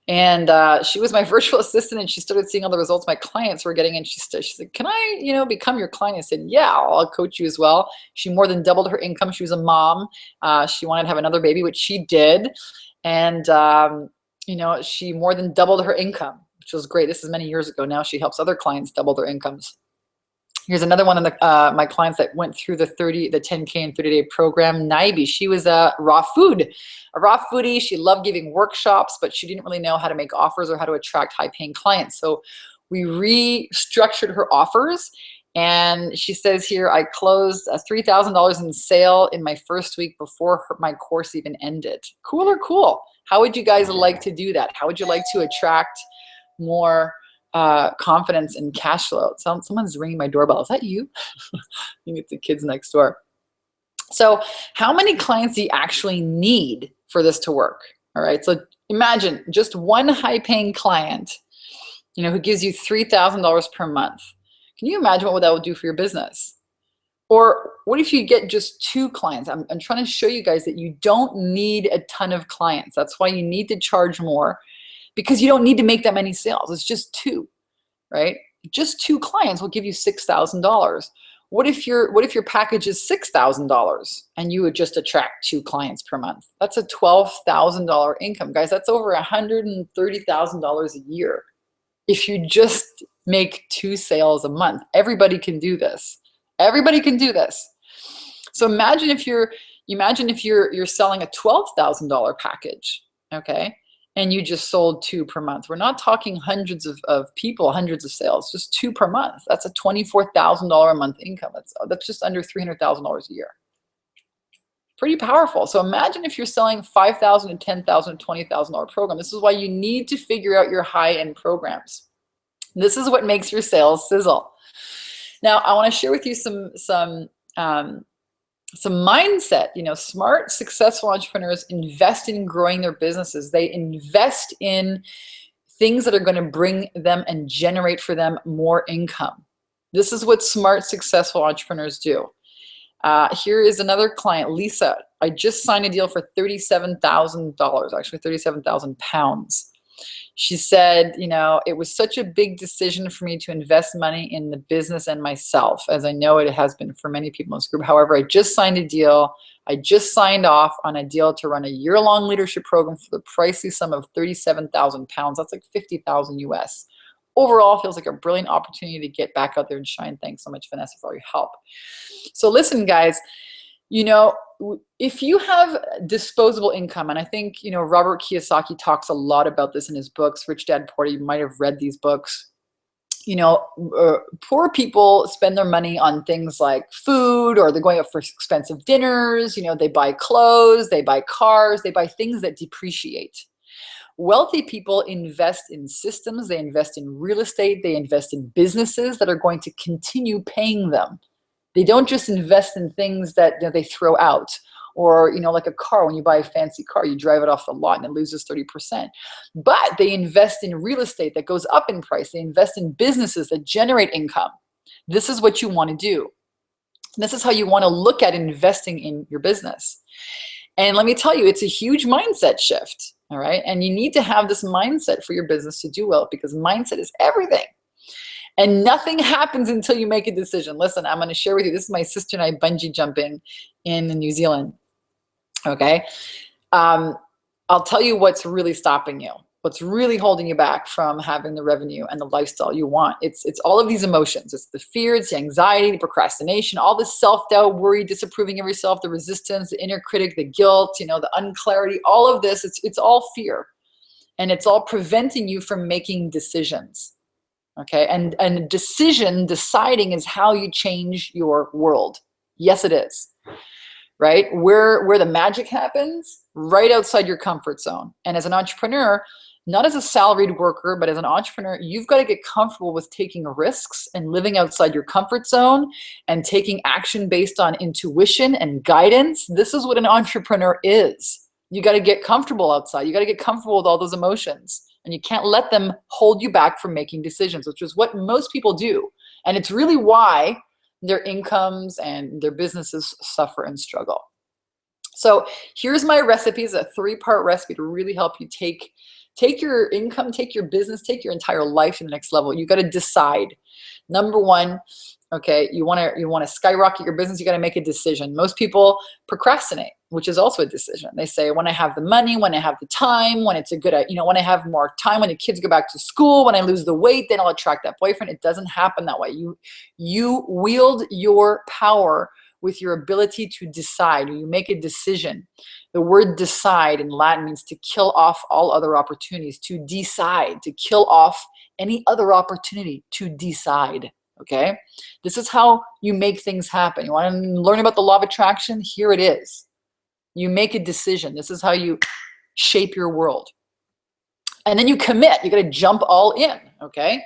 And she was my virtual assistant, and she started seeing all the results my clients were getting. And she said, can I, become your client? I said, yeah, I'll coach you as well. She more than doubled her income. She was a mom. She wanted to have another baby, which she did. And, she more than doubled her income, which was great. This is many years ago now. She helps other clients double their incomes. Here's another one of my clients that went through the 10K and 30-day program, Naibi. She was a raw foodie. She loved giving workshops, but she didn't really know how to make offers or how to attract high-paying clients. So we restructured her offers, and she says here, I closed $3,000 in sale in my first week before my course even ended. Cool. How would you guys like to do that? How would you like to attract more confidence and cash flow? Someone's ringing my doorbell. Is that you? I think it's the kids next door. So how many clients do you actually need for this to work? All right. So imagine just one high-paying client, who gives you $3,000 per month. Can you imagine what that would do for your business? Or what if you get just 2 clients? I'm trying to show you guys that you don't need a ton of clients. That's why you need to charge more, because you don't need to make that many sales. It's just 2, right? Just 2 clients will give you $6,000. What if your package is $6,000 and you would just attract 2 clients per month? That's a $12,000 income, guys. That's over $130,000 a year. If you just make 2 sales a month, everybody can do this. Everybody can do this. So imagine if you're selling a $12,000 package, okay? And you just sold 2 per month. We're not talking hundreds of people, hundreds of sales, just 2 per month. That's a $24,000 a month income. That's just under $300,000 a year. Pretty powerful. So imagine if you're selling $5,000 to $10,000 to $20,000 program. This is why you need to figure out your high-end programs. This is what makes your sales sizzle. Now, I want to share with you some mindset. Smart, successful entrepreneurs invest in growing their businesses. They invest in things that are going to bring them and generate for them more income. This is what smart, successful entrepreneurs do. Here is another client, Lisa. I just signed a deal for $37,000, actually 37,000 pounds. She said, it was such a big decision for me to invest money in the business and myself, as I know it has been for many people in this group. However, I just signed a deal. I just signed off on a deal to run a year-long leadership program for the pricey sum of 37,000 pounds. That's like 50,000 US. Overall, feels like a brilliant opportunity to get back out there and shine. Thanks so much, Vanessa, for all your help. So listen, guys, if you have disposable income, and I think, Robert Kiyosaki talks a lot about this in his books, Rich Dad Poor Dad, you might have read these books. Poor people spend their money on things like food, or they're going out for expensive dinners. They buy clothes, they buy cars, they buy things that depreciate. Wealthy people invest in systems, they invest in real estate, they invest in businesses that are going to continue paying them. They don't just invest in things that they throw out, or, like a car. When you buy a fancy car, you drive it off the lot and it loses 30%. But they invest in real estate that goes up in price. They invest in businesses that generate income. This is what you want to do. This is how you want to look at investing in your business. And let me tell you, it's a huge mindset shift. All right. And you need to have this mindset for your business to do well, because mindset is everything. And nothing happens until you make a decision. Listen, I'm going to share with you. This is my sister and I bungee jumping in New Zealand. Okay. I'll tell you what's really stopping you. What's really holding you back from having the revenue and the lifestyle you want. It's all of these emotions. It's the fear, it's the anxiety, the procrastination, all the self-doubt, worry, disapproving of yourself, the resistance, the inner critic, the guilt, the unclarity, all of this. It's all fear. And it's all preventing you from making decisions. Okay, and deciding is how you change your world. Yes, it is. Right? Where the magic happens, right outside your comfort zone. And as an entrepreneur, not as a salaried worker, but as an entrepreneur, you've got to get comfortable with taking risks and living outside your comfort zone and taking action based on intuition and guidance. This is what an entrepreneur is. You got to get comfortable outside. You got to get comfortable with all those emotions. And you can't let them hold you back from making decisions, which is what most people do. And it's really why their incomes and their businesses suffer and struggle. So here's my recipes, a 3-part recipe to really help you take your income, take your business, take your entire life to the next level. You got to decide. Number 1, okay, you want to skyrocket your business, you got to make a decision. Most people procrastinate, which is also a decision. They say, when I have the money, when I have the time, when it's a good, when I have more time, when the kids go back to school, when I lose the weight, then I'll attract that boyfriend. It doesn't happen that way. You wield your power with your ability to decide. You make a decision. The word decide in Latin means to kill off all other opportunities, to decide, to kill off any other opportunity, to decide. Okay? This is how you make things happen. You want to learn about the law of attraction? Here it is. You make a decision. This is how you shape your world. And then you commit. You got to jump all in. Okay?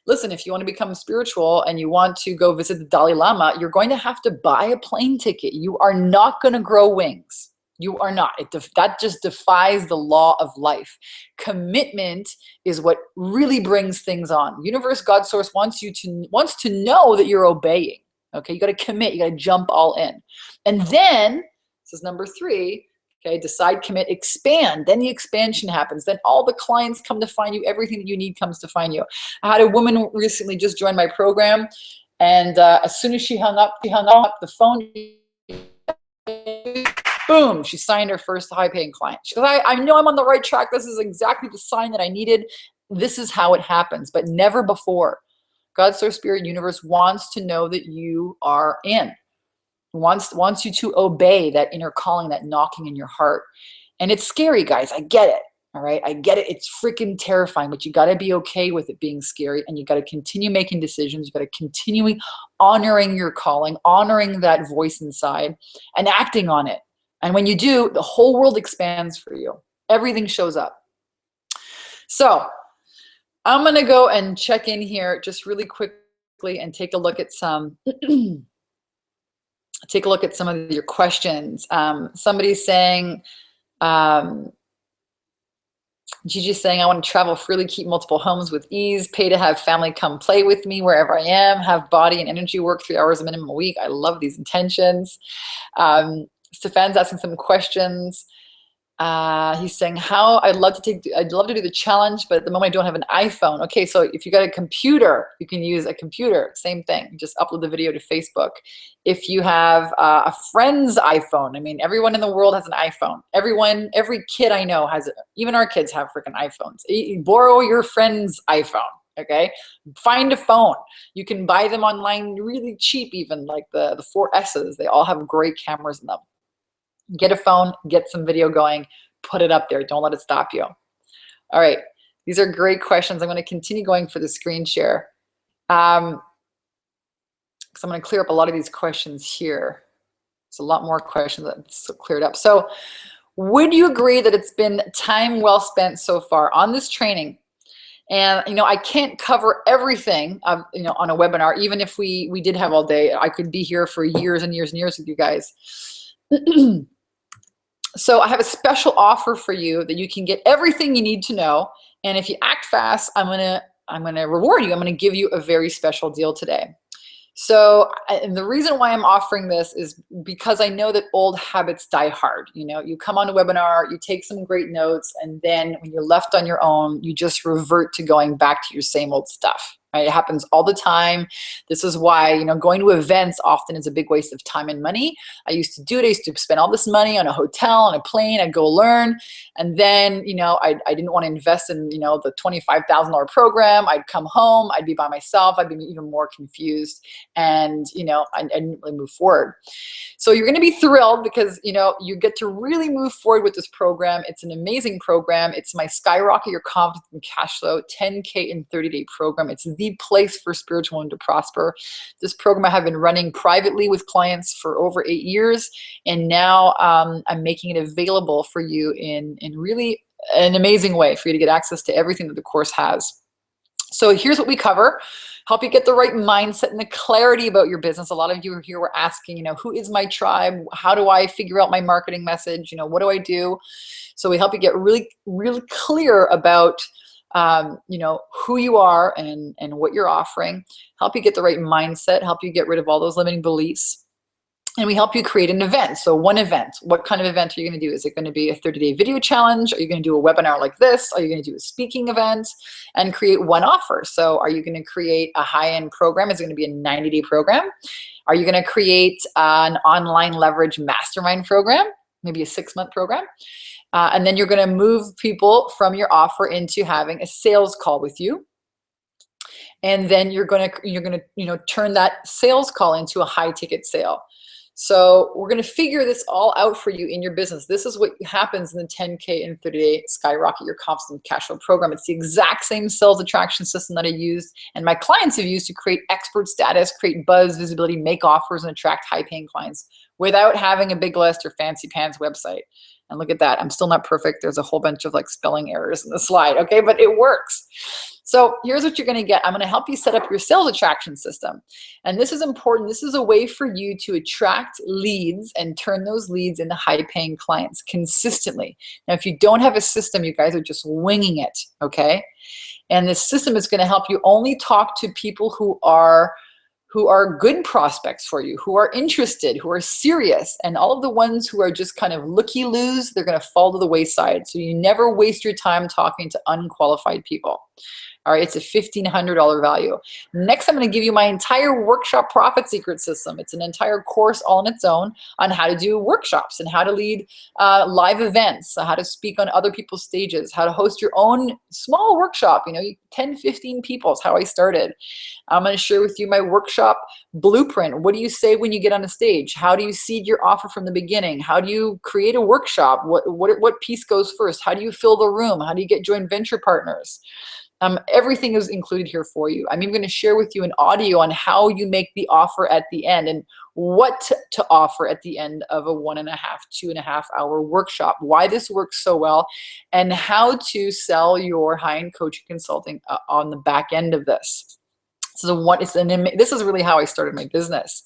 Listen, if you want to become spiritual and you want to go visit the Dalai Lama, you're going to have to buy a plane ticket. You are not going to grow wings. You are not. That just defies the law of life. Commitment is what really brings things on. Universe, God, source wants to know that you're obeying. Okay, you got to commit. You got to jump all in. And then, this is number 3, okay, decide, commit, expand. Then the expansion happens. Then all the clients come to find you. Everything that you need comes to find you. I had a woman recently just join my program, and as soon as she hung up the phone, boom, she signed her first high-paying client. She goes, I know I'm on the right track. This is exactly the sign that I needed. This is how it happens, but never before. God, Source, Spirit, Universe wants to know that you are in. Wants you to obey that inner calling, that knocking in your heart. And it's scary, guys. I get it. All right. I get it. It's freaking terrifying, but you got to be okay with it being scary, and you got to continue making decisions. You got to continue honoring your calling, honoring that voice inside, and acting on it. And when you do, the whole world expands for you. Everything shows up. So I'm going to go and check in here just really quickly and take a look at some of your questions. Somebody's saying, Gigi's saying, I want to travel freely, keep multiple homes with ease, pay to have family come play with me wherever I am, have body and energy work 3 hours a minimum a week. I love these intentions. Stefan's asking some questions. He's saying, I'd love to do the challenge, but at the moment I don't have an iPhone. Okay, so if you got a computer, you can use a computer. Same thing. You just upload the video to Facebook. If you have a friend's iPhone, I mean, everyone in the world has an iPhone. Every kid I know has it. Even our kids have freaking iPhones. You borrow your friend's iPhone. Okay, find a phone. You can buy them online really cheap, even like the 4S's. They all have great cameras in them. Get a phone, get some video going, put it up there. Don't let it stop you. All right. These are great questions. I'm going to continue going for the screen share. Because I'm going to clear up a lot of these questions here. There's a lot more questions that's cleared up. So would you agree that it's been time well spent so far on this training? And, I can't cover everything, on a webinar. Even if we did have all day, I could be here for years and years and years with you guys. So I have a special offer for you that you can get everything you need to know. And if you act fast, I'm gonna reward you. I'm gonna give you a very special deal today. So, and the reason why I'm offering this is because I know that old habits die hard. You come on a webinar, you take some great notes, and then when you're left on your own, you just revert to going back to your same old stuff. Right? It happens all the time. This is why, going to events often is a big waste of time and money. I used to do it. I used to spend all this money on a hotel, on a plane. I'd go learn. And then, I didn't want to invest in, the $25,000 program. I'd come home. I'd be by myself. I'd be even more confused. And, I didn't really move forward. So you're going to be thrilled because, you get to really move forward with this program. It's an amazing program. It's my Skyrocket Your Confidence and Cash Flow 10K in 30-day program. It's the place for spiritual women to prosper. This program I have been running privately with clients for over 8 years. And now I'm making it available for you in really an amazing way for you to get access to everything that the course has. So here's what we cover. Help you get the right mindset and the clarity about your business. A lot of you here were asking, you know, who is my tribe? How do I figure out my marketing message? You know, what do I do? So we help you get really, really clear about, you know, who you are and what you're offering. Help you get the right mindset. Help you get rid of all those limiting beliefs. And we help you create an event. So one event, what kind of event are you going to do? Is it going to be a 30-day video challenge? Are you going to do a webinar like this? Are you going to do a speaking event and create one offer? So are you going to create a high-end program? Is it going to be a 90-day program? Are you going to create an online leverage mastermind program? Maybe a 6-month program? And then you're going to move people from your offer into having a sales call with you. And then you're going to, you know, turn that sales call into a high ticket sale. So we're going to figure this all out for you in your business. This is what happens in the 10K and 30-day Skyrocket Your Confidence Cash Flow program. It's the exact same sales attraction system that I used and my clients have used to create expert status, create buzz, visibility, make offers, and attract high-paying clients without having a big list or fancy pants website. And look at that. I'm still not perfect. There's a whole bunch of like spelling errors in the slide, okay? But it works. So here's what you're going to get. I'm going to help you set up your sales attraction system. And this is important. This is a way for you to attract leads and turn those leads into high-paying clients consistently. Now, if you don't have a system, you guys are just winging it, okay? And this system is going to help you only talk to people who are good prospects for you, who are interested, who are serious, and all of the ones who are just kind of looky-loos, they're going to fall to the wayside. So you never waste your time talking to unqualified people. All right, it's a $1,500 value. Next, I'm going to give you my entire workshop profit secret system. It's an entire course all on its own on how to do workshops and how to lead live events, how to speak on other people's stages, how to host your own small workshop, you know, 10, 15 people is how I started. I'm going to share with you my workshop blueprint. What do you say when you get on a stage? How do you seed your offer from the beginning? How do you create a workshop? What piece goes first? How do you fill the room? How do you get joint venture partners? Everything is included here for you. I'm even going to share with you an audio on how you make the offer at the end and what to offer at the end of a 1.5, 2.5 hour workshop, why this works so well, and how to sell your high-end coaching consulting on the back end of this. So this is really how I started my business.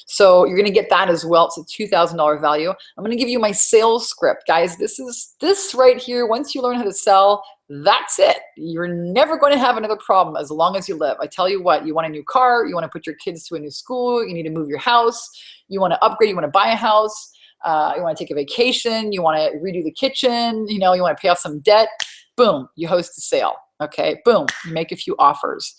So you're going to get that as well. It's a $2,000 value. I'm going to give you my sales script. Guys, this right here, once you learn how to sell, that's it. You're never going to have another problem as long as you live. I tell you what, you want a new car, you want to put your kids to a new school, you need to move your house, you want to upgrade, you want to buy a house, you want to take a vacation, you want to redo the kitchen, you know, you want to pay off some debt, boom, you host a sale. Okay, boom, you make a few offers.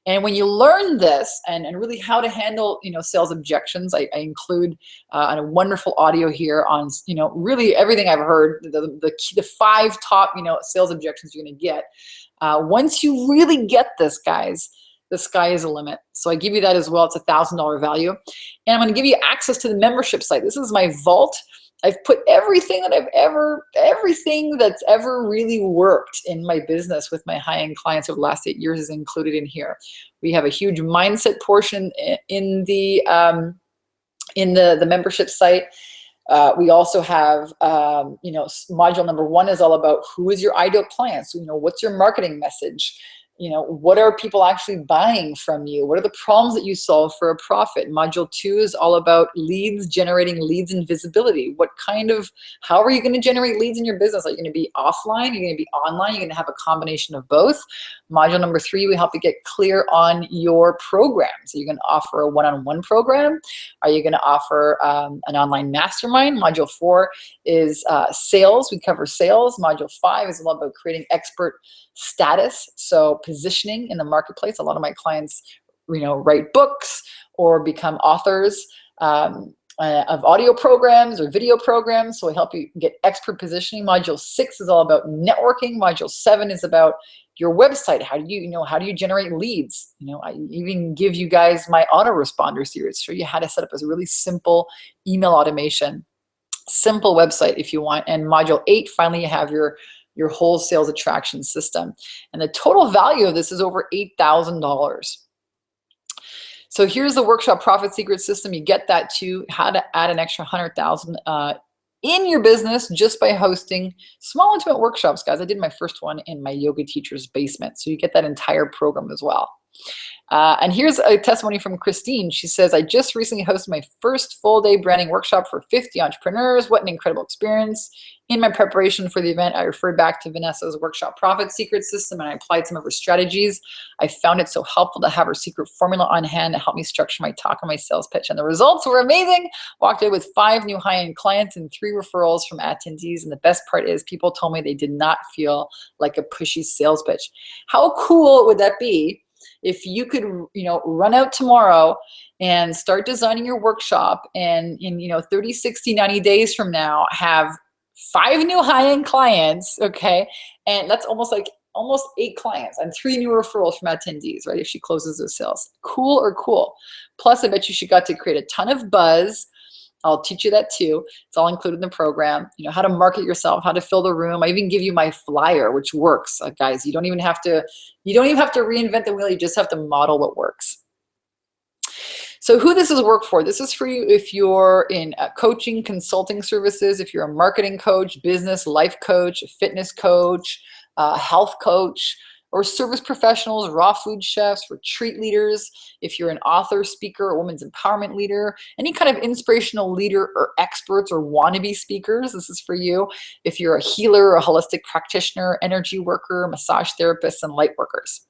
And when you learn this and really how to handle, you know, sales objections, I include a wonderful audio here on, you know, really everything I've heard, the 5 top, you know, sales objections you're going to get. Once you really get this, guys, the sky is the limit. So I give you that as well. It's a $1,000 value. And I'm going to give you access to the membership site. This is my vault. I've put everything that's ever really worked in my business with my high-end clients over the last 8 years is included in here. We have a huge mindset portion in the membership site. We also have, you know, module number 1 is all about who is your ideal client. So, you know, what's your marketing message? You know, what are people actually buying from you? What are the problems that you solve for a profit? Module 2 is all about leads, generating leads and visibility. How are you going to generate leads in your business? Are you going to be offline? Are you going to be online? You're going to have a combination of both. Module number 3, we help you get clear on your programs. Are you going to offer a one-on-one program? Are you going to offer an online mastermind? Module 4 is sales. We cover sales. Module 5 is all about creating expert status, so positioning in the marketplace. A lot of my clients, you know, write books or become authors of audio programs or video programs, so I help you get expert positioning. Module 6 is all about networking. Module 7 is about your website. How do you generate leads? You know, I even give you guys my autoresponder series, show you how to set up a really simple email automation, simple website if you want. And module 8, finally, you have your whole sales attraction system. And the total value of this is over $8,000. So here's the workshop profit secret system. You get that too, how to add an extra $100,000 in your business just by hosting small intimate workshops, guys. I did my first one in my yoga teacher's basement. So you get that entire program as well. And here's a testimony from Christine. She says, I just recently hosted my first full day branding workshop for 50 entrepreneurs. What an incredible experience. In my preparation for the event, I referred back to Vanessa's workshop profit secret system and I applied some of her strategies. I found it so helpful to have her secret formula on hand to help me structure my talk and my sales pitch. And the results were amazing. Walked away with 5 new high-end clients and 3 referrals from attendees. And the best part is people told me they did not feel like a pushy sales pitch. How cool would that be if you could, run out tomorrow and start designing your workshop and in, 30, 60, 90 days from now, have 5 new high-end clients, okay? And that's almost 8 clients and 3 new referrals from attendees, right? If she closes those sales. Cool or cool? Plus, I bet you she got to create a ton of buzz. I'll teach you that too. It's all included in the program. How to market yourself, how to fill the room. I even give you my flyer, which works, guys. You don't even have to reinvent the wheel. You just have to model what works. So who this is work for? This is for you if you're in coaching, consulting services, if you're a marketing coach, business, life coach, fitness coach, health coach, or service professionals, raw food chefs, retreat leaders, if you're an author, speaker, or women's empowerment leader, any kind of inspirational leader or experts or wannabe speakers, this is for you. If you're a healer, a holistic practitioner, energy worker, massage therapists, and light workers.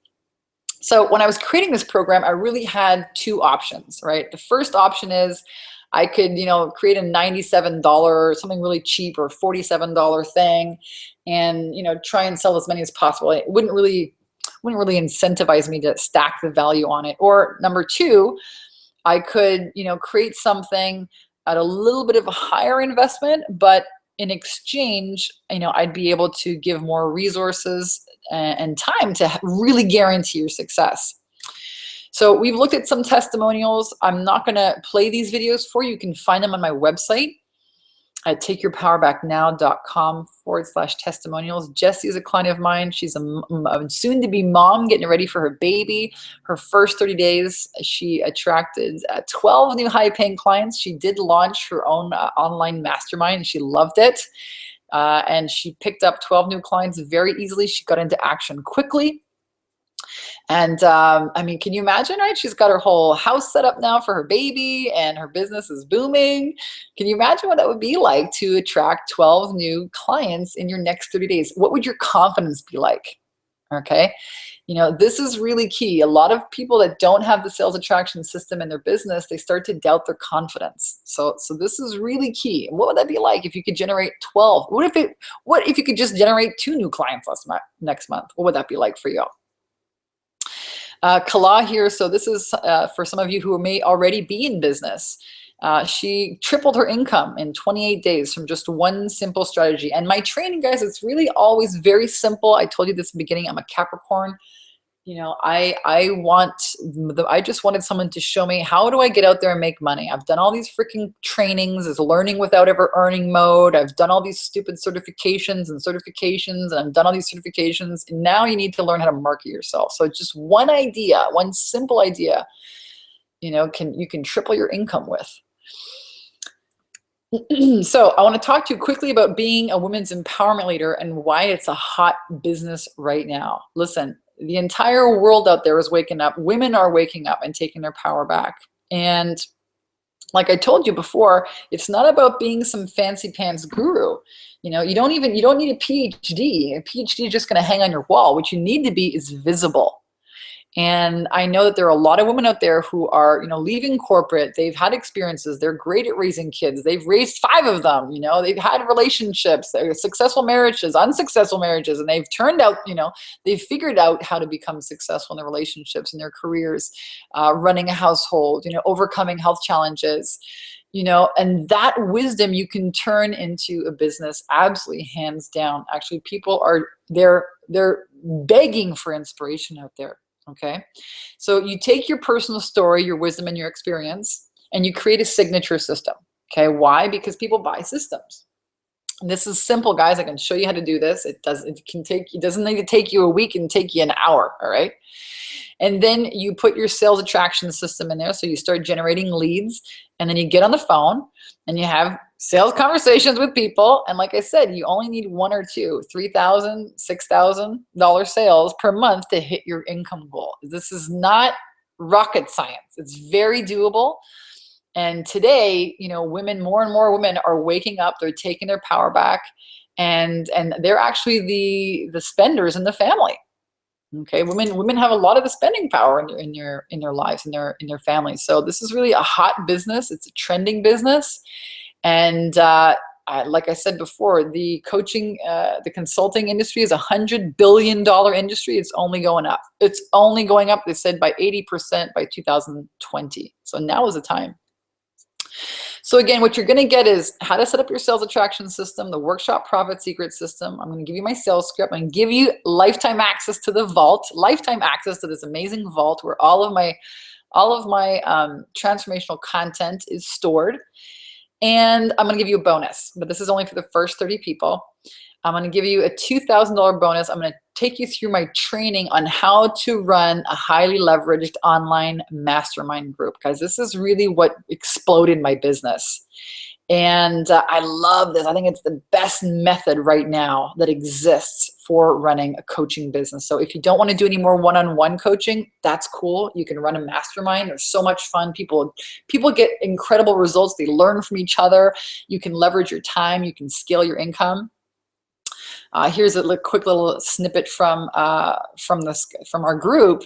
So when I was creating this program, I really had 2 options, right? The first option is I could, create a $97, something really cheap, or $47 thing, and try and sell as many as possible. It wouldn't really incentivize me to stack the value on it. Or number 2, I could, create something at a little bit of a higher investment, but in exchange, I'd be able to give more resources and time to really guarantee your success. So we've looked at some testimonials. I'm not going to play these videos for you. You can find them on my website at takeyourpowerbacknow.com/testimonials. Jessie is a client of mine. She's a soon-to-be mom getting ready for her baby. Her first 30 days, she attracted 12 new high-paying clients. She did launch her own online mastermind, and she loved it. And she picked up 12 new clients very easily. She got into action quickly. And can you imagine, right? She's got her whole house set up now for her baby and her business is booming. Can you imagine what that would be like to attract 12 new clients in your next 30 days? What would your confidence be like? Okay. This is really key. A lot of people that don't have the sales attraction system in their business, they start to doubt their confidence. So this is really key. What would that be like if you could generate 12? What if you could just generate 2 new clients next month? What would that be like for you? Kala here. So this is for some of you who may already be in business. She tripled her income in 28 days from just one simple strategy. And my training, guys, it's really always very simple. I told you this in the beginning, I'm a Capricorn. I just wanted someone to show me, how do I get out there and make money? I've done all these freaking trainings, is learning without ever earning mode. I've done all these stupid certifications, and I've done all these certifications. And now you need to learn how to market yourself. So just one idea, one simple idea, you can triple your income with. So I want to talk to you quickly about being a women's empowerment leader and why it's a hot business right now. Listen, the entire world out there is waking up. Women are waking up and taking their power back. And like I told you before, it's not about being some fancy pants guru. You don't need a PhD. A PhD is just going to hang on your wall. What you need to be is visible. And I know that there are a lot of women out there who are, leaving corporate. They've had experiences. They're great at raising kids. They've raised 5 of them. They've had relationships, successful marriages, unsuccessful marriages, and they've turned out, they've figured out how to become successful in their relationships and their careers, running a household, overcoming health challenges, and that wisdom you can turn into a business, absolutely, hands down. Actually, people they're begging for inspiration out there. Okay, so you take your personal story, your wisdom, and your experience, and you create a signature system. Okay, why? Because people buy systems. And this is simple, guys. I can show you how to do this. It doesn't need to take you a week, and take you an hour. All right. And then you put your sales attraction system in there. So you start generating leads, and then you get on the phone and you have sales conversations with people. And like I said, you only need one or two, $3,000, $6,000 sales per month to hit your income goal. This is not rocket science. It's very doable. And today, you know, women, more and more women are waking up, they're taking their power back, and they're actually the spenders in the family. Okay, women have a lot of the spending power in their lives, in their families. So this is really a hot business. It's a trending business. And like I said before, the coaching, the consulting industry is $100 billion industry. It's only going up. It's only going up, they said, by 80% by 2020. So now is the time. So again, what you're going to get is how to set up your sales attraction system, the workshop profit secret system. I'm going to give you my sales script. I'm going to give you lifetime access to the vault, lifetime access to this amazing vault where all of my transformational content is stored. And I'm going to give you a bonus, but this is only for the first 30 people. I'm going to give you a $2,000 bonus. I'm going to take you through my training on how to run a highly leveraged online mastermind group, because this is really what exploded my business. And I love this. I think it's the best method right now that exists for running a coaching business. So if you don't want to do any more one-on-one coaching, that's cool. You can run a mastermind. They're so much fun. People get incredible results. They learn from each other. You can leverage your time. You can scale your income. Here's a quick little snippet from our group.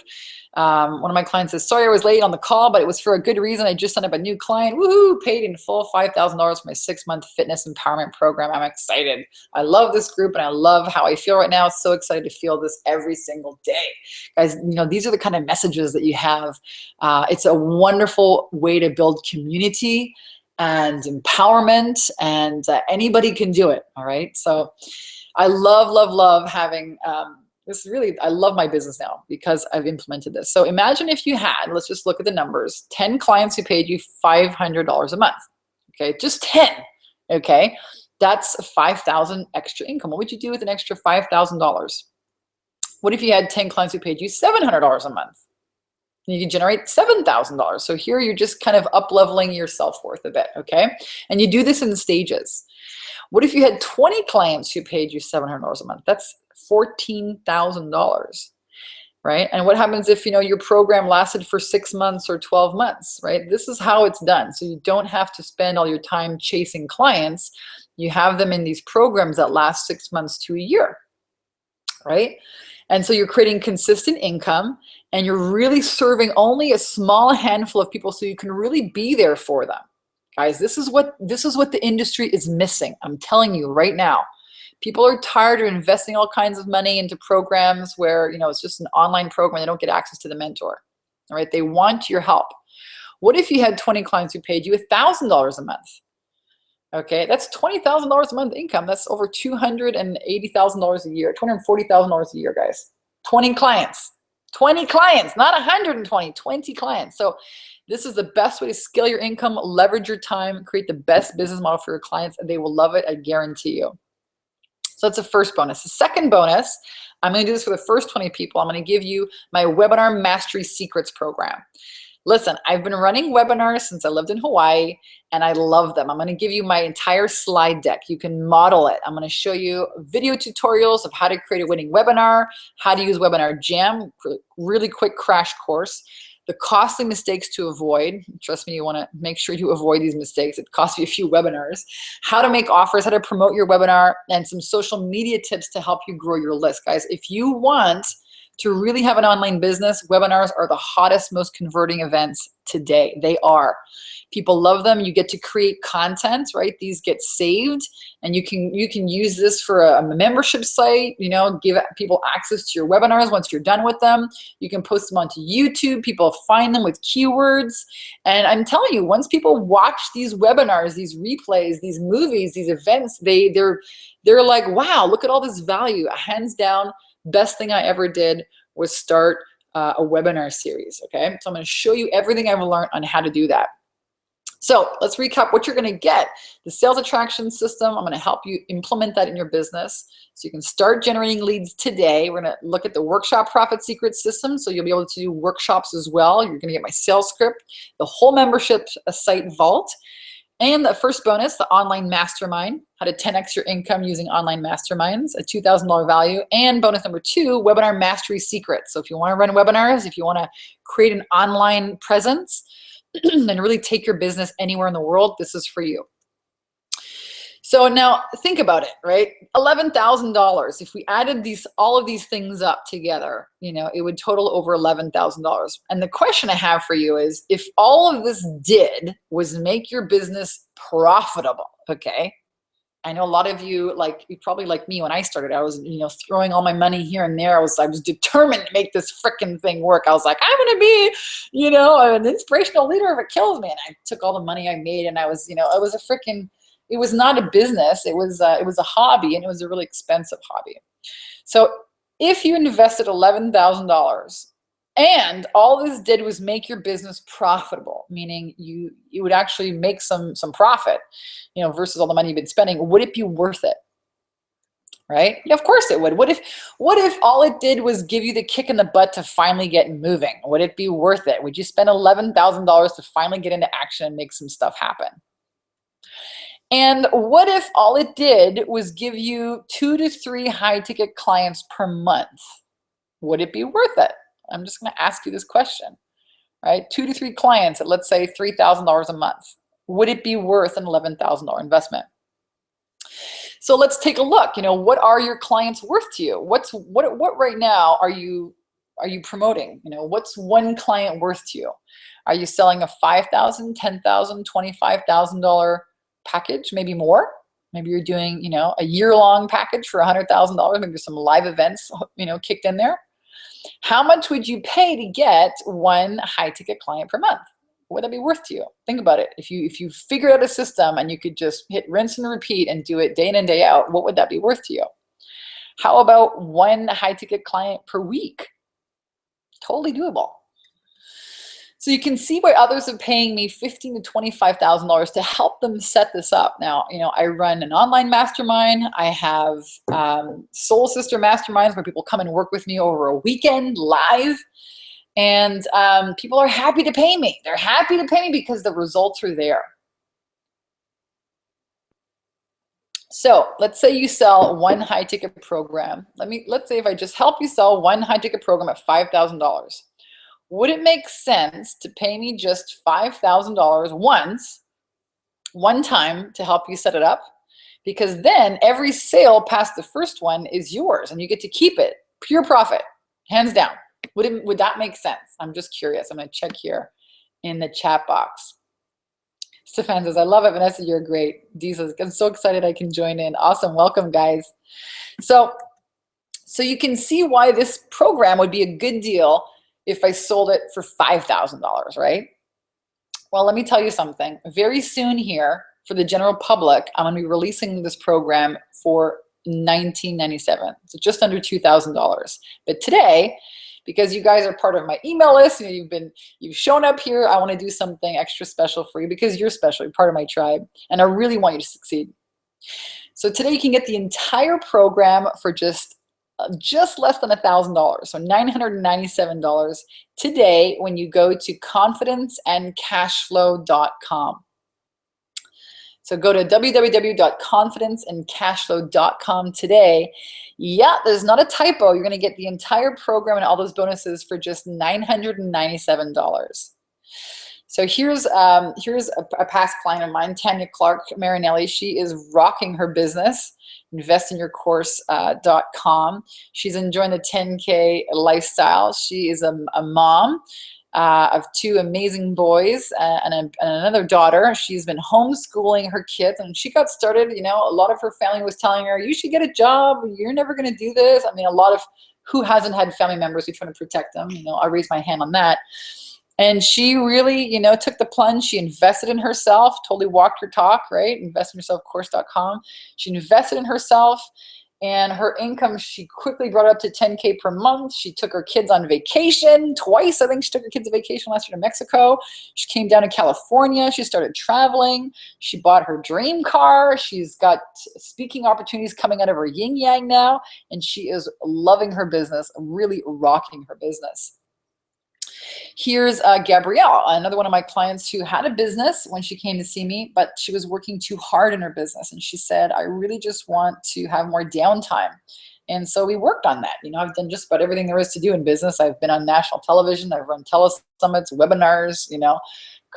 One of my clients says, sorry I was late on the call, but it was for a good reason. I just signed up a new client. Woohoo! Paid in full $5,000 for my 6-month fitness empowerment program. I'm excited. I love this group and I love how I feel right now. So excited to feel this every single day. Guys, you know, these are the kind of messages that you have. It's a wonderful way to build community and empowerment, and anybody can do it. All right. So I love having this. Really, I love my business now because I've implemented this. So imagine if you had, let's just look at the numbers, 10 clients who paid you $500 a month. Okay, just 10. Okay, that's $5,000 extra income. What would you do with an extra $5,000? What if you had 10 clients who paid you $700 a month? You can generate $7,000. So here you're just kind of up-leveling your self-worth a bit, okay? And you do this in stages. What if you had 20 clients who paid you $700 a month? That's $14,000, right? And what happens if, you know, your program lasted for 6 months or 12 months, right? This is how it's done. So you don't have to spend all your time chasing clients. You have them in these programs that last 6 months to a year, right? And so you're creating consistent income and you're really serving only a small handful of people so you can really be there for them. Guys, this is what the industry is missing. I'm telling you right now. People are tired of investing all kinds of money into programs where, you know, it's just an online program. They don't get access to the mentor. All right, they want your help. What if you had 20 clients who paid you $1,000 a month? Okay, that's $20,000 a month income. That's over $280,000 a year, $240,000 a year, guys. 20 clients, not 120, 20 clients. So this is the best way to scale your income, leverage your time, create the best business model for your clients, and they will love it, I guarantee you. So that's the first bonus. The second bonus, I'm going to do this for the first 20 people. I'm going to give you my Webinar Mastery Secrets program. Listen, I've been running webinars since I lived in Hawaii, and I love them. I'm going to give you my entire slide deck. You can model it. I'm going to show you video tutorials of how to create a winning webinar, how to use Webinar Jam, really quick crash course. The costly mistakes to avoid. Trust me, you want to make sure you avoid these mistakes. It costs you a few webinars. How to make offers, how to promote your webinar, and some social media tips to help you grow your list. Guys, if you want to really have an online business, webinars are the hottest, most converting events today. They are. People love them. You get to create content, right? These get saved, and you can use this for a membership site, you know, give people access to your webinars once you're done with them. You can post them onto YouTube. People find them with keywords. And I'm telling you, once people watch these webinars, these replays, these movies, these events, they're like, wow, look at all this value. Hands down, best thing I ever did was start a webinar series, okay? So I'm gonna show you everything I've learned on how to do that. So let's recap what you're going to get. The sales attraction system, I'm going to help you implement that in your business so you can start generating leads today. We're going to look at the workshop profit secret system, so you'll be able to do workshops as well. You're going to get my sales script, the whole membership site vault, And the first bonus, the online mastermind, how to 10x your income using online masterminds, a $2,000 value. And bonus number 2, webinar mastery secrets. So if you want to run webinars, if you want to create an online presence and really take your business anywhere in the world, this is for you. So now think about it, right? $11,000. If we added all of these things up together, it would total over $11,000. And the question I have for you is, if all of this did was make your business profitable, okay? I know a lot of you, you probably like me when I started, I was, throwing all my money here and there. I was determined to make this frickin' thing work. I was like, I'm going to be, an inspirational leader if it kills me. And I took all the money I made and I was, it was not a business. It was a hobby, and it was a really expensive hobby. So if you invested $11,000 and all this did was make your business profitable, meaning you would actually make some profit, versus all the money you've been spending, would it be worth it? Right? Yeah, of course it would. What if all it did was give you the kick in the butt to finally get moving? Would it be worth it? Would you spend $11,000 to finally get into action and make some stuff happen? And what if all it did was give you 2 to 3 high-ticket clients per month? Would it be worth it? I'm just going to ask you this question, right? 2 to 3 clients at, let's say, $3,000 a month. Would it be worth an $11,000 investment? So let's take a look. What are your clients worth to you? What right now are you promoting? What's one client worth to you? Are you selling a $5,000, $10,000, $25,000 package, maybe more? Maybe you're doing, a year-long package for $100,000. Maybe some live events, kicked in there. How much would you pay to get one high-ticket client per month? What would that be worth to you? Think about it. If you figured out a system and you could just hit rinse and repeat and do it day in and day out, what would that be worth to you? How about one high-ticket client per week? Totally doable. So you can see why others are paying me $15,000 to $25,000 to help them set this up. Now, I run an online mastermind. I have soul sister masterminds where people come and work with me over a weekend live. And people are happy to pay me. They're happy to pay me because the results are there. So let's say you sell one high ticket program. Let's say if I just help you sell one high ticket program at $5,000. Would it make sense to pay me just $5,000 one time to help you set it up? Because then every sale past the first one is yours and you get to keep it. Pure profit, hands down. Would that make sense? I'm just curious. I'm going to check here in the chat box. Stefan says, I love it. Vanessa, you're great. Dee says, I'm so excited I can join in. Awesome. Welcome, guys. So you can see why this program would be a good deal if I sold it for $5,000, right? Well, let me tell you something. Very soon here, for the general public, I'm going to be releasing this program for $19.97, so just under $2,000. But today, because you guys are part of my email list, you've shown up here, I want to do something extra special for you because you're special, you're part of my tribe, and I really want you to succeed. So today you can get the entire program for just less than $1,000, so $997 today when you go to confidenceandcashflow.com. So go to www.confidenceandcashflow.com today. Yeah, there's not a typo. You're going to get the entire program and all those bonuses for just $997. So here's a past client of mine, Tanya Clark Marinelli. She is rocking her business. Investinyourcourse.com. She's enjoying the 10K lifestyle. She is a mom of 2 amazing boys and another daughter. She's been homeschooling her kids, and she got started, a lot of her family was telling her, you should get a job. You're never going to do this. I mean, a lot of who hasn't had family members who trying to protect them, I raise my hand on that. And she really, took the plunge. She invested in herself, totally walked her talk, right? Investinyourselfcourse.com. She invested in herself, and her income, she quickly brought it up to 10K per month. She took her kids on vacation twice. I think she took her kids on vacation last year to Mexico. She came down to California. She started traveling. She bought her dream car. She's got speaking opportunities coming out of her yin yang now, and she is loving her business, really rocking her business. Here's Gabrielle, another one of my clients who had a business when she came to see me, but she was working too hard in her business. And she said, I really just want to have more downtime. And so we worked on that. I've done just about everything there is to do in business. I've been on national television. I've run telesummits, webinars,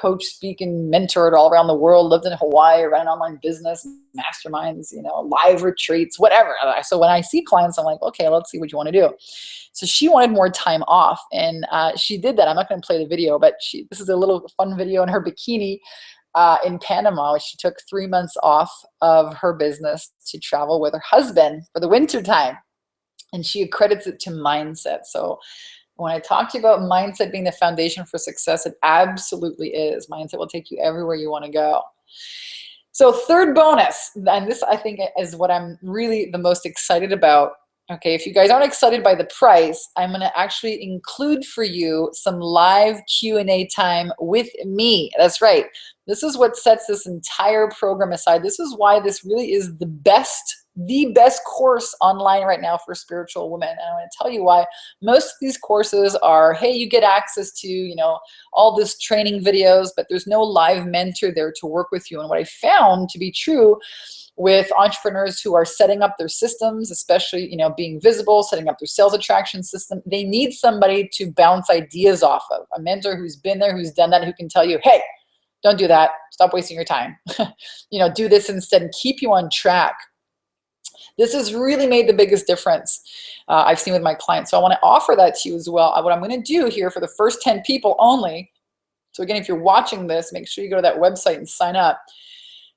coach, speak, and mentored all around the world, lived in Hawaii, ran an online business, masterminds, live retreats, whatever. So when I see clients, I'm like, okay, let's see what you want to do. So she wanted more time off, and she did that. I'm not going to play the video, but this is a little fun video in her bikini in Panama. She took 3 months off of her business to travel with her husband for the winter time, and she accredits it to mindset. So when I talk to you about mindset being the foundation for success, it absolutely is. Mindset will take you everywhere you want to go. So third bonus, and this I think is what I'm really the most excited about. Okay, if you guys aren't excited by the price, I'm going to actually include for you some live Q&A time with me. That's right. This is what sets this entire program aside. This is why this really is the best course online right now for spiritual women. And I'm going to tell you why. Most of these courses are, hey, you get access to, all this training videos, but there's no live mentor there to work with you. And what I found to be true with entrepreneurs who are setting up their systems, especially, being visible, setting up their sales attraction system, they need somebody to bounce ideas off of, a mentor who's been there, who's done that, who can tell you, hey, don't do that. Stop wasting your time. Do this instead and keep you on track. This has really made the biggest difference I've seen with my clients. So I want to offer that to you as well. What I'm going to do here for the first 10 people only, so again, if you're watching this, make sure you go to that website and sign up,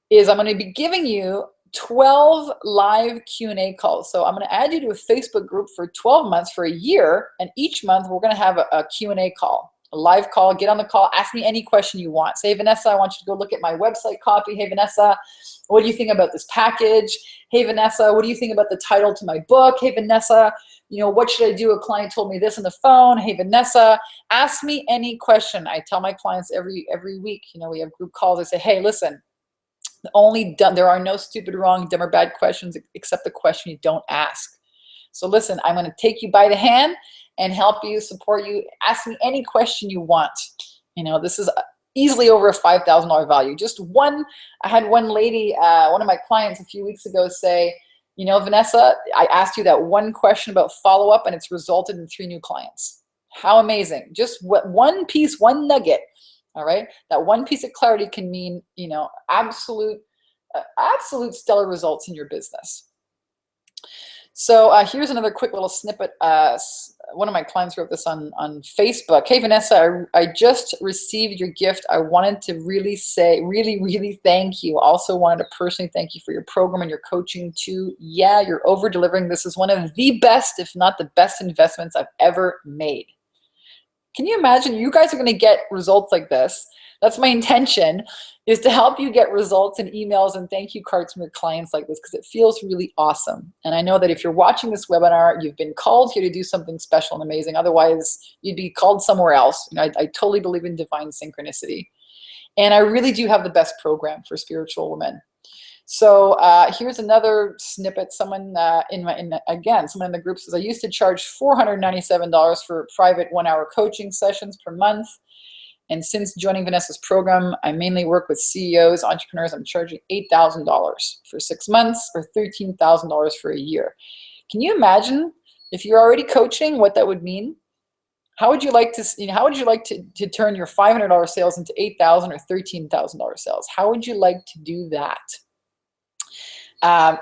is I'm going to be giving you 12 live Q&A calls. So I'm going to add you to a Facebook group for 12 months, for a year, and each month we're going to have a Q&A call, a live call. Get on the call, ask me any question you want. Say, Vanessa, I want you to go look at my website copy. Hey, Vanessa, what do you think about this package? Hey, Vanessa, what do you think about the title to my book? Hey, Vanessa, what should I do? A client told me this on the phone. Hey, Vanessa, ask me any question. I tell my clients every week, we have group calls. I say, hey, listen, there are no stupid, wrong, dumb, or bad questions except the question you don't ask. So listen, I'm going to take you by the hand and help you, support you. Ask me any question you want. This is easily over a $5,000 value. I had one lady, one of my clients a few weeks ago say, Vanessa, I asked you that one question about follow-up and it's resulted in 3 new clients. How amazing. Just one piece, one nugget. All right. That one piece of clarity can mean, absolute stellar results in your business. So here's another quick little snippet. One of my clients wrote this on Facebook. Hey, Vanessa, I just received your gift. I wanted to really say, really thank you. Also wanted to personally thank you for your program and your coaching too. Yeah, you're over delivering. This is one of the best, if not the best investments I've ever made. Can you imagine? You guys are going to get results like this. That's my intention, is to help you get results and emails and thank you cards from your clients like this, because it feels really awesome. And I know that if you're watching this webinar, you've been called here to do something special and amazing. Otherwise, you'd be called somewhere else. I totally believe in divine synchronicity. And I really do have the best program for spiritual women. So here's another snippet. Someone someone in the group says, I used to charge $497 for private 1-hour coaching sessions per month. And since joining Vanessa's program, I mainly work with CEOs, entrepreneurs. I'm charging $8,000 for 6 months or $13,000 for a year. Can you imagine if you're already coaching, what that would mean? How would you like to turn your $500 sales into $8,000 or $13,000 sales? How would you like to do that?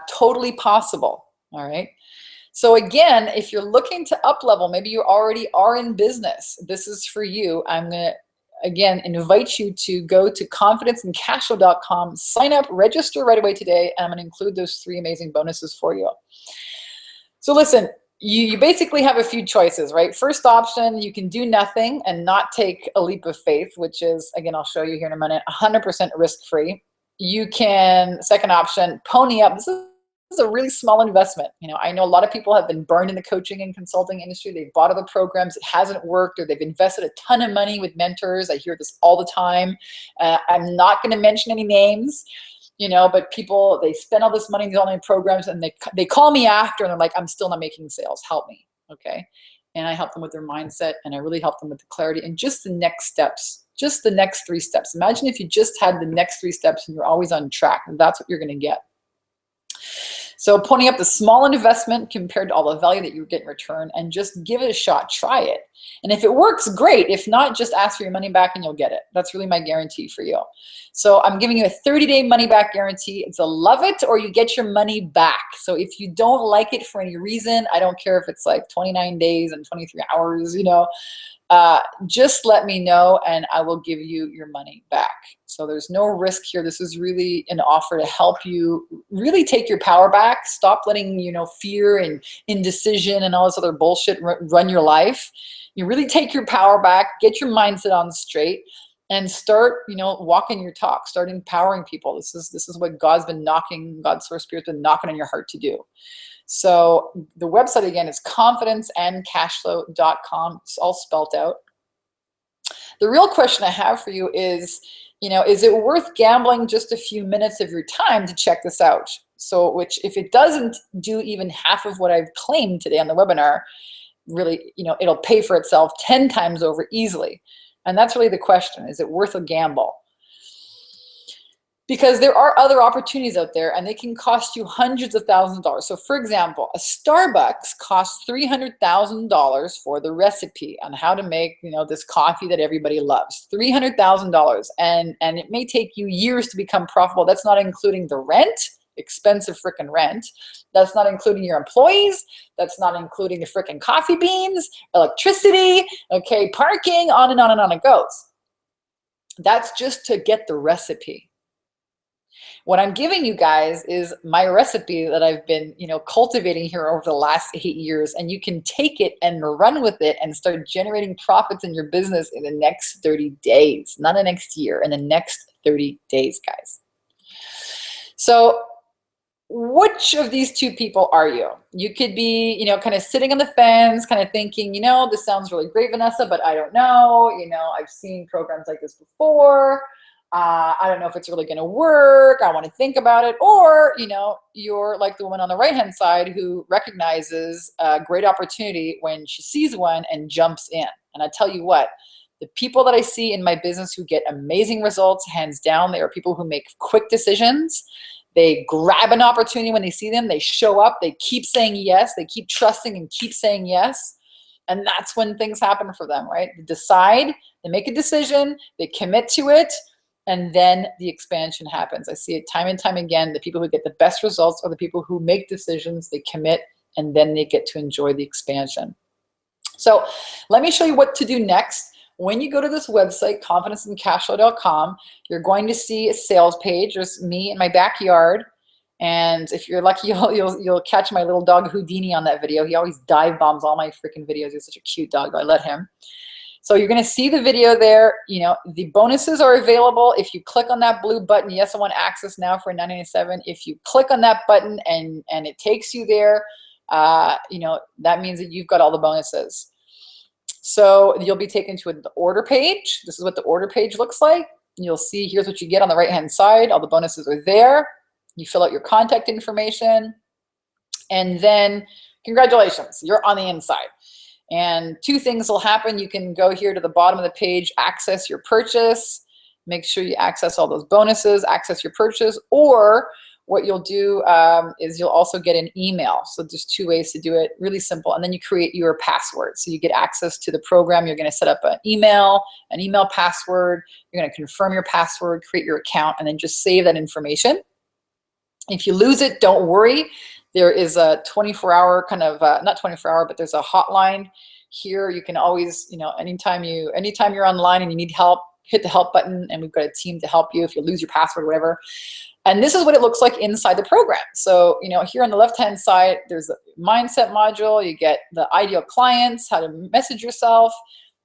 Totally possible. All right. So again, if you're looking to up level, maybe you already are in business, this is for you. I'm going to, again, invite you to go to confidenceandcashflow.com, sign up, register right away today, and I'm going to include those 3 amazing bonuses for you. So listen, you basically have a few choices, right? First option, you can do nothing and not take a leap of faith, which is, again, I'll show you here in a minute, 100% risk-free. You can, second option, pony up. This is a really small investment. I know a lot of people have been burned in the coaching and consulting industry. They've bought other programs, it hasn't worked, or they've invested a ton of money with mentors. I hear this all the time. I'm not going to mention any names, but people, they spend all this money in these online programs and they call me after and they're like, I'm still not making sales. Help me. Okay. and I help them with their mindset, and I really help them with the clarity and just the next steps, just the next 3 steps. Imagine if you just had the next 3 steps and you're always on track, and that's what you're going to get. So ponying up the small investment compared to all the value that you get in return, and just give it a shot, try it. And if it works, great. If not, just ask for your money back and you'll get it. That's really my guarantee for you. So I'm giving you a 30-day money back guarantee. It's a love it or you get your money back. So if you don't like it for any reason, I don't care if it's like 29 days and 23 hours, you know, just let me know and I will give you your money back. So there's no risk here. This is really an offer to help you really take your power back. Stop letting, you know, fear and indecision and all this other bullshit run your life. You really take your power back, get your mindset on straight, and start, you know, walking your talk, start empowering people. This is what God's Source Spirit's been knocking on your heart to do. So the website again is confidenceandcashflow.com. It's all spelled out. The real question I have for you is, you know, is it worth gambling just a few minutes of your time to check this out? So, which if it doesn't do even half of what I've claimed today on the webinar, really, you know, it'll pay for itself 10 times over easily. And that's really the question. Is it worth a gamble? Because there are other opportunities out there and they can cost you hundreds of thousands of dollars. So for example, a Starbucks costs $300,000 for the recipe on how to make, you know, this coffee that everybody loves. $300,000. And it may take you years to become profitable. That's not including the rent, expensive freaking rent. That's not including your employees. That's not including the freaking coffee beans, electricity, okay, parking, on and on and on it goes. That's just to get the recipe. What I'm giving you guys is my recipe that I've been, you know, cultivating here over the last 8 years, and you can take it and run with it and start generating profits in your business in the next 30 days, not the next year, in the next 30 days, guys. So which of these 2 people are you? You could be, you know, kind of sitting on the fence, kind of thinking, you know, this sounds really great, Vanessa, but I don't know. You know, I've seen programs like this before. I don't know if it's really going to work. I want to think about it. Or, you know, you're like the woman on the right-hand side who recognizes a great opportunity when she sees one and jumps in. And I tell you what, the people that I see in my business who get amazing results, hands down, they are people who make quick decisions. They grab an opportunity when they see them. They show up. They keep saying yes. They keep trusting and keep saying yes. And that's when things happen for them, right? They decide, they make a decision, they commit to it, and then the expansion happens. I see it time and time again. The people who get the best results are the people who make decisions, they commit, and then they get to enjoy the expansion. So let me show you what to do next. When you go to this website, confidenceandcashflow.com, you're going to see a sales page. There's me in my backyard. And if you're lucky, you'll catch my little dog Houdini on that video. He always dive bombs all my freaking videos. He's such a cute dog. I let him. So you're going to see the video there. You know, the bonuses are available if you click on that blue button. Yes, I want access now for $9.97. If you click on that button and it takes you there, you know, that means that you've got all the bonuses. So you'll be taken to the order page. This is what the order page looks like. You'll see here's what you get on the right-hand side. All the bonuses are there. You fill out your contact information. And then congratulations, you're on the inside. And 2 things will happen. You can go here to the bottom of the page, access your purchase. Make sure you access all those bonuses, access your purchase. Or what you'll do is you'll also get an email. So there's 2 ways to do it, really simple. And then you create your password. So you get access to the program. You're going to set up an email password. You're going to confirm your password, create your account, and then just save that information. If you lose it, don't worry. There is a 24-hour kind of, not 24-hour, but there's a hotline here. You can always, you know, anytime you're online and you need help, hit the help button and we've got a team to help you if you lose your password or whatever. And this is what it looks like inside the program. So, you know, here on the left-hand side, there's a mindset module. You get the ideal clients, how to message yourself,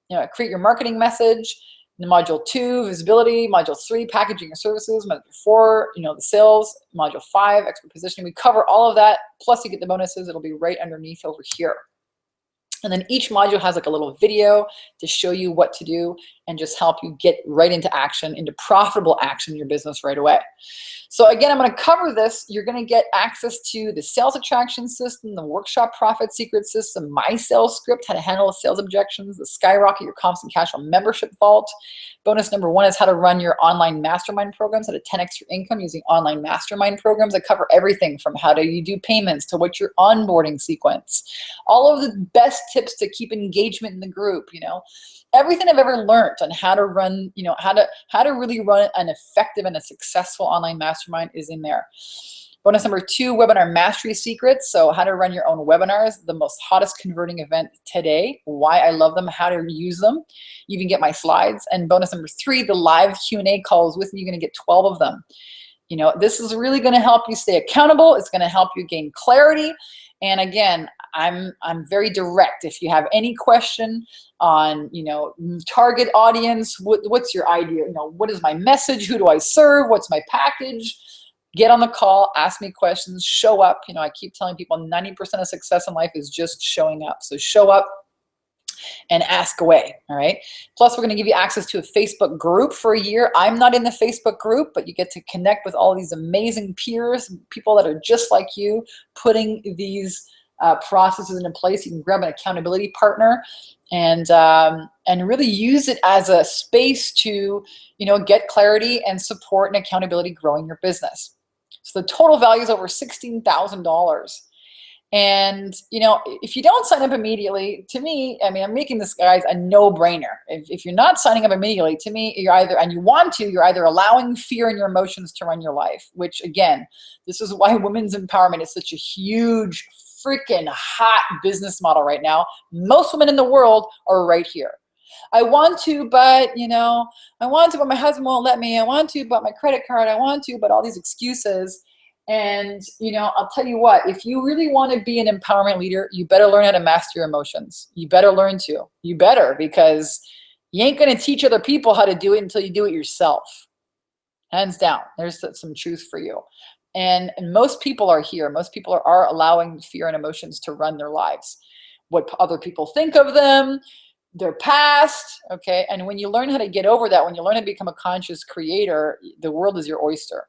you know, create your marketing message. In module 2, visibility. Module 3, packaging your services. Module 4, you know, the sales. Module 5, expert positioning. We cover all of that. Plus you get the bonuses. It'll be right underneath over here. And then each module has like a little video to show you what to do and just help you get right into action, into profitable action in your business right away. So again, I'm going to cover this. You're going to get access to the sales attraction system, the workshop profit secret system, my sales script, how to handle sales objections, the skyrocket your constant cash flow membership vault. Bonus number 1 is how to run your online mastermind programs, how to 10x your income using online mastermind programs. I cover everything from how do you do payments to what's your onboarding sequence, all of the best tips to keep engagement in the group, everything I've ever learned on how to run, how to really run an effective and a successful online mastermind is in there. Bonus number 2, webinar mastery secrets. So how to run your own webinars, the most hottest converting event today, why I love them, how to use them. You even get my slides. And bonus number 3, the live Q&A calls with me. You're going to get 12 of them. This is really going to help you stay accountable. It's going to help you gain clarity. And again, I'm very direct. If you have any question on, target audience, what's your idea? What is my message? Who do I serve? What's my package? Get on the call, ask me questions, show up. I keep telling people 90% of success in life is just showing up. So show up and ask away, all right? Plus, we're going to give you access to a Facebook group for a year. I'm not in the Facebook group, but you get to connect with all these amazing peers, people that are just like you, putting these processes into place. You can grab an accountability partner and really use it as a space to, get clarity and support and accountability growing your business. So the total value is over $16,000. And, if you don't sign up immediately, to me, I'm making this, guys, a no-brainer. If you're not signing up immediately, to me, you're either allowing fear and your emotions to run your life, which, again, this is why women's empowerment is such a huge, freaking hot business model right now. Most women in the world are right here. I want to, but, but my husband won't let me. I want to, but my credit card, I want to, but all these excuses. And, I'll tell you what, if you really want to be an empowerment leader, you better learn how to master your emotions. You better learn to. You better, because you ain't going to teach other people how to do it until you do it yourself. Hands down. There's some truth for you. And most people are here. Most people are allowing fear and emotions to run their lives. What other people think of them, their past, okay? And when you learn how to get over that, when you learn how to become a conscious creator, the world is your oyster.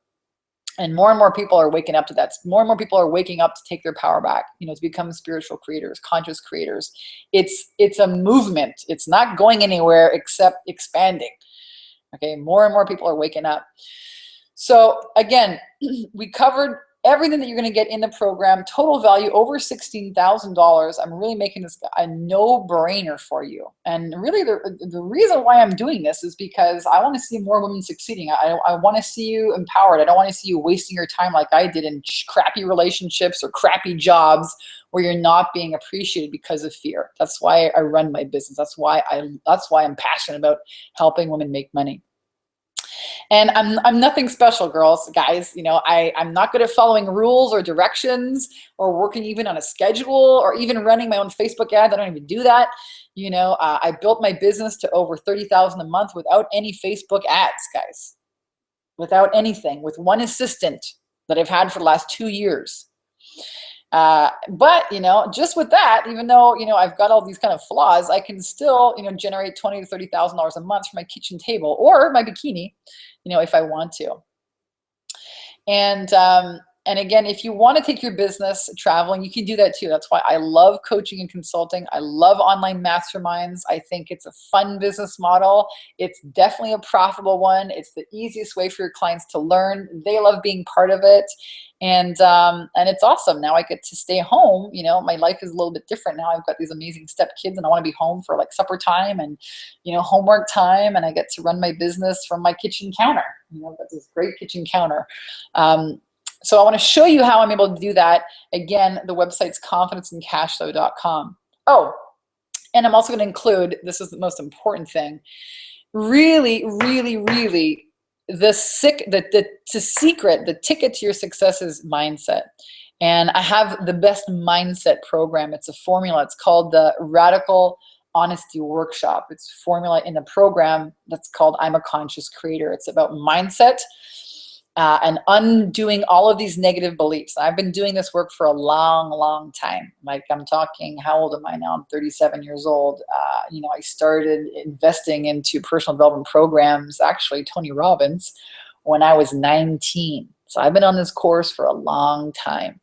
And more people are waking up to that. More and more people are waking up to take their power back, to become spiritual creators, conscious creators. It's a movement. It's not going anywhere except expanding. Okay, more and more people are waking up. So again, we covered everything that you're going to get in the program. Total value over $16,000. I'm really making this a no-brainer for you. And really, the reason why I'm doing this is because I want to see more women succeeding. I want to see you empowered. I don't want to see you wasting your time like I did in crappy relationships or crappy jobs where you're not being appreciated because of fear. That's why I run my business. That's why I'm passionate about helping women make money. And I'm nothing special, girls, guys. I'm not good at following rules or directions or working even on a schedule or even running my own Facebook ads. I don't even do that. I built my business to over $30,000 a month without any Facebook ads, guys. Without anything, with one assistant that I've had for the last 2 years. But just with that, even though I've got all these kind of flaws, I can still generate $20,000 to $30,000 a month for my kitchen table or my bikini, if I want to. And again, if you want to take your business traveling, you can do that too. That's why I love coaching and consulting. I love online masterminds. I think it's a fun business model. It's definitely a profitable one. It's the easiest way for your clients to learn. They love being part of it. And it's awesome. Now I get to stay home. My life is a little bit different now. I've got these amazing step kids and I want to be home for like supper time and, homework time. And I get to run my business from my kitchen counter. I've got this great kitchen counter. So I want to show you how I'm able to do that. Again, the website's confidenceandcashflow.com. Oh, and I'm also going to include, this is the most important thing, really, really, really, the ticket to your success is mindset. And I have the best mindset program. It's a formula. It's called the Radical Honesty Workshop. It's a formula in a program that's called I'm a Conscious Creator. It's about mindset. and undoing all of these negative beliefs. I've been doing this work for a long, long time. Like, I'm talking, how old am I now? I'm 37 years old. I started investing into personal development programs, actually Tony Robbins, when I was 19. So I've been on this course for a long time.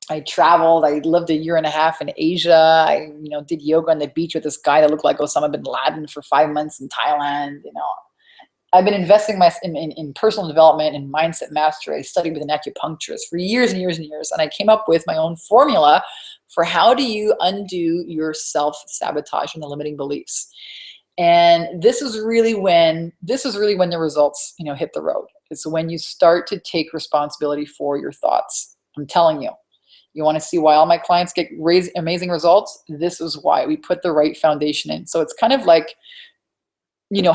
I traveled. I lived a year and a half in Asia. I, did yoga on the beach with this guy that looked like Osama bin Laden for 5 months in Thailand. I've been investing in personal development and mindset mastery. I studied with an acupuncturist for years and years and years, and I came up with my own formula for how do you undo your self-sabotage and the limiting beliefs. And this is really when the results, hit the road. It's when you start to take responsibility for your thoughts. I'm telling you. You want to see why all my clients get amazing results? This is why. We put the right foundation in. So it's kind of like,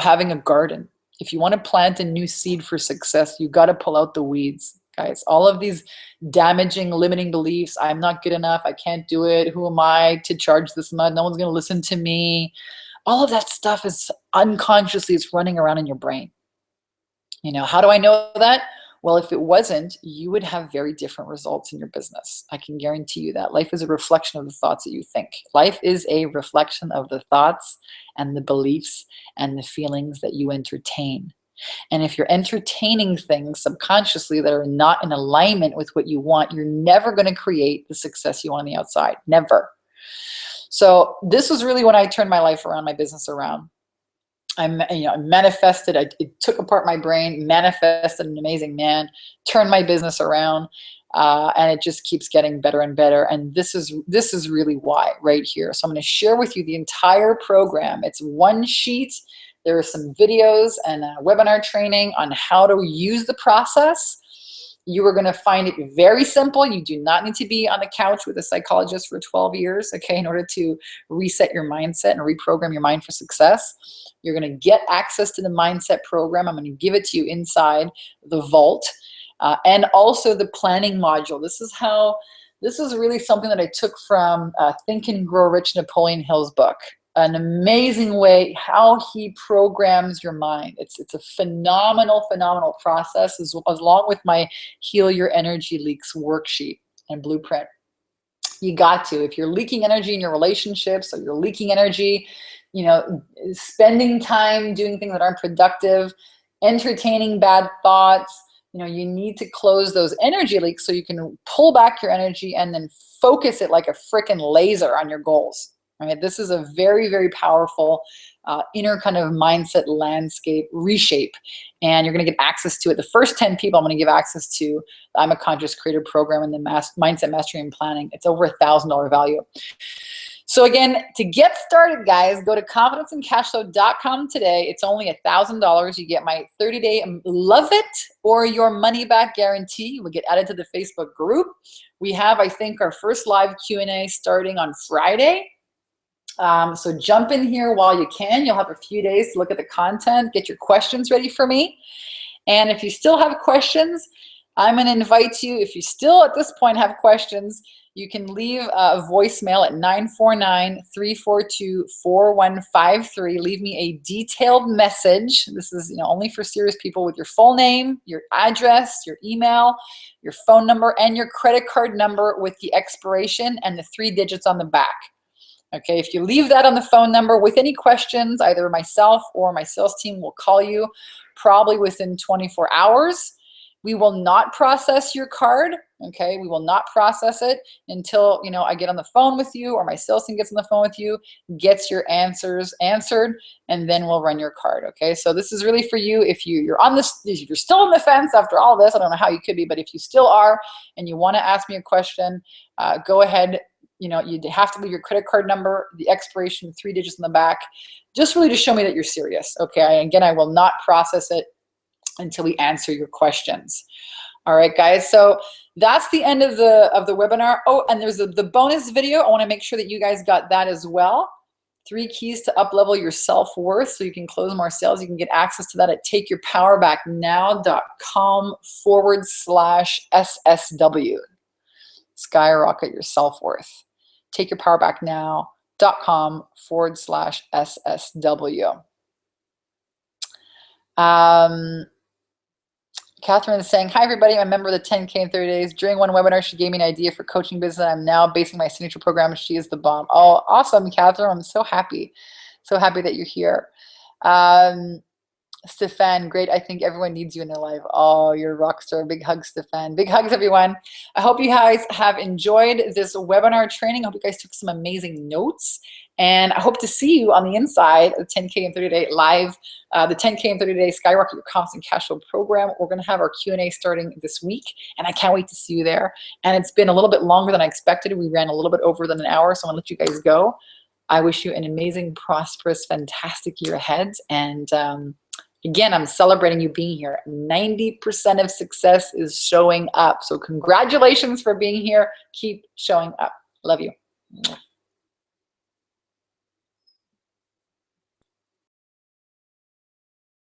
having a garden. If you want to plant a new seed for success, you got to pull out the weeds, guys. All of these damaging, limiting beliefs, I'm not good enough, I can't do it, who am I to charge this much, no one's going to listen to me. All of that stuff is unconsciously, it's running around in your brain. How do I know that? Well, if it wasn't, you would have very different results in your business. I can guarantee you that. Life is a reflection of the thoughts that you think. Life is a reflection of the thoughts and the beliefs and the feelings that you entertain. And if you're entertaining things subconsciously that are not in alignment with what you want, you're never going to create the success you want on the outside. Never. So this was really when I turned my life around, my business around. I manifested, it took apart my brain, manifested an amazing man, turned my business around, and it just keeps getting better and better. And this is really why right here. So I'm going to share with you the entire program. It's one sheet. There are some videos and a webinar training on how to use the process. You are going to find it very simple. You do not need to be on the couch with a psychologist for 12 years, okay, in order to reset your mindset and reprogram your mind for success. You're going to get access to the mindset program. I'm going to give it to you inside the vault, and also the planning module. This is really something that I took from Think and Grow Rich, Napoleon Hill's book. An amazing way how he programs your mind. It's a phenomenal process, along with my Heal Your Energy Leaks worksheet and blueprint. You got to. If you're leaking energy in your relationships, or you're leaking energy, spending time doing things that aren't productive, entertaining bad thoughts, you need to close those energy leaks so you can pull back your energy and then focus it like a freaking laser on your goals. Right? This is a very, very powerful inner kind of mindset landscape reshape, and you're going to get access to it. The first 10 people I'm going to give access to the I'm a Conscious Creator program and the Mindset Mastery and Planning. It's over $1,000 value. So again, to get started, guys, go to confidenceandcashflow.com today. It's only $1,000. You get my 30-day love it or your money back guarantee. You will get added to the Facebook group. We have, I think, our first live Q&A starting on Friday. So jump in here while you can. You'll have a few days to look at the content, get your questions ready for me. And if you still have questions, I'm going to invite you, if you still at this point have questions, you can leave a voicemail at 949-342-4153. Leave me a detailed message. This is only for serious people, with your full name, your address, your email, your phone number, and your credit card number with the expiration and the 3 digits on the back. Okay, if you leave that on the phone number with any questions, either myself or my sales team will call you probably within 24 hours. We will not process your card, okay? We will not process it until, I get on the phone with you, or my sales team gets on the phone with you, gets your answers answered, and then we'll run your card, okay? So this is really for you if you're still on the fence after all this. I don't know how you could be, but if you still are and you want to ask me a question, go ahead. You have to leave your credit card number, the expiration, 3 digits in the back, just really to show me that you're serious. Okay, again, I will not process it until we answer your questions. All right, guys, so that's the end of the webinar. Oh, and there's the bonus video. I want to make sure that you guys got that as well. 3 keys to up-level your self-worth so you can close more sales. You can get access to that at takeyourpowerbacknow.com/SSW. Skyrocket your self-worth. takeyourpowerbacknow.com/SSW. Catherine is saying, hi, everybody. I'm a member of the 10K in 30 days. During one webinar, she gave me an idea for coaching business. I'm now basing my signature program. She is the bomb. Oh, awesome, Catherine. I'm so happy. So happy that you're here. Stefan, great. I think everyone needs you in their life. Oh, you're a rock star. Big hugs, Stefan. Big hugs, everyone. I hope you guys have enjoyed this webinar training. I hope you guys took some amazing notes. And I hope to see you on the inside of the 10K in 30 Day Live, the 10K in 30 Day Skyrocket Your Constant Cash Flow program. We're going to have our Q&A starting this week, and I can't wait to see you there. And it's been a little bit longer than I expected. We ran a little bit over than an hour, so I'm going to let you guys go. I wish you an amazing, prosperous, fantastic year ahead. And again, I'm celebrating you being here. 90% of success is showing up. So congratulations for being here. Keep showing up. Love you.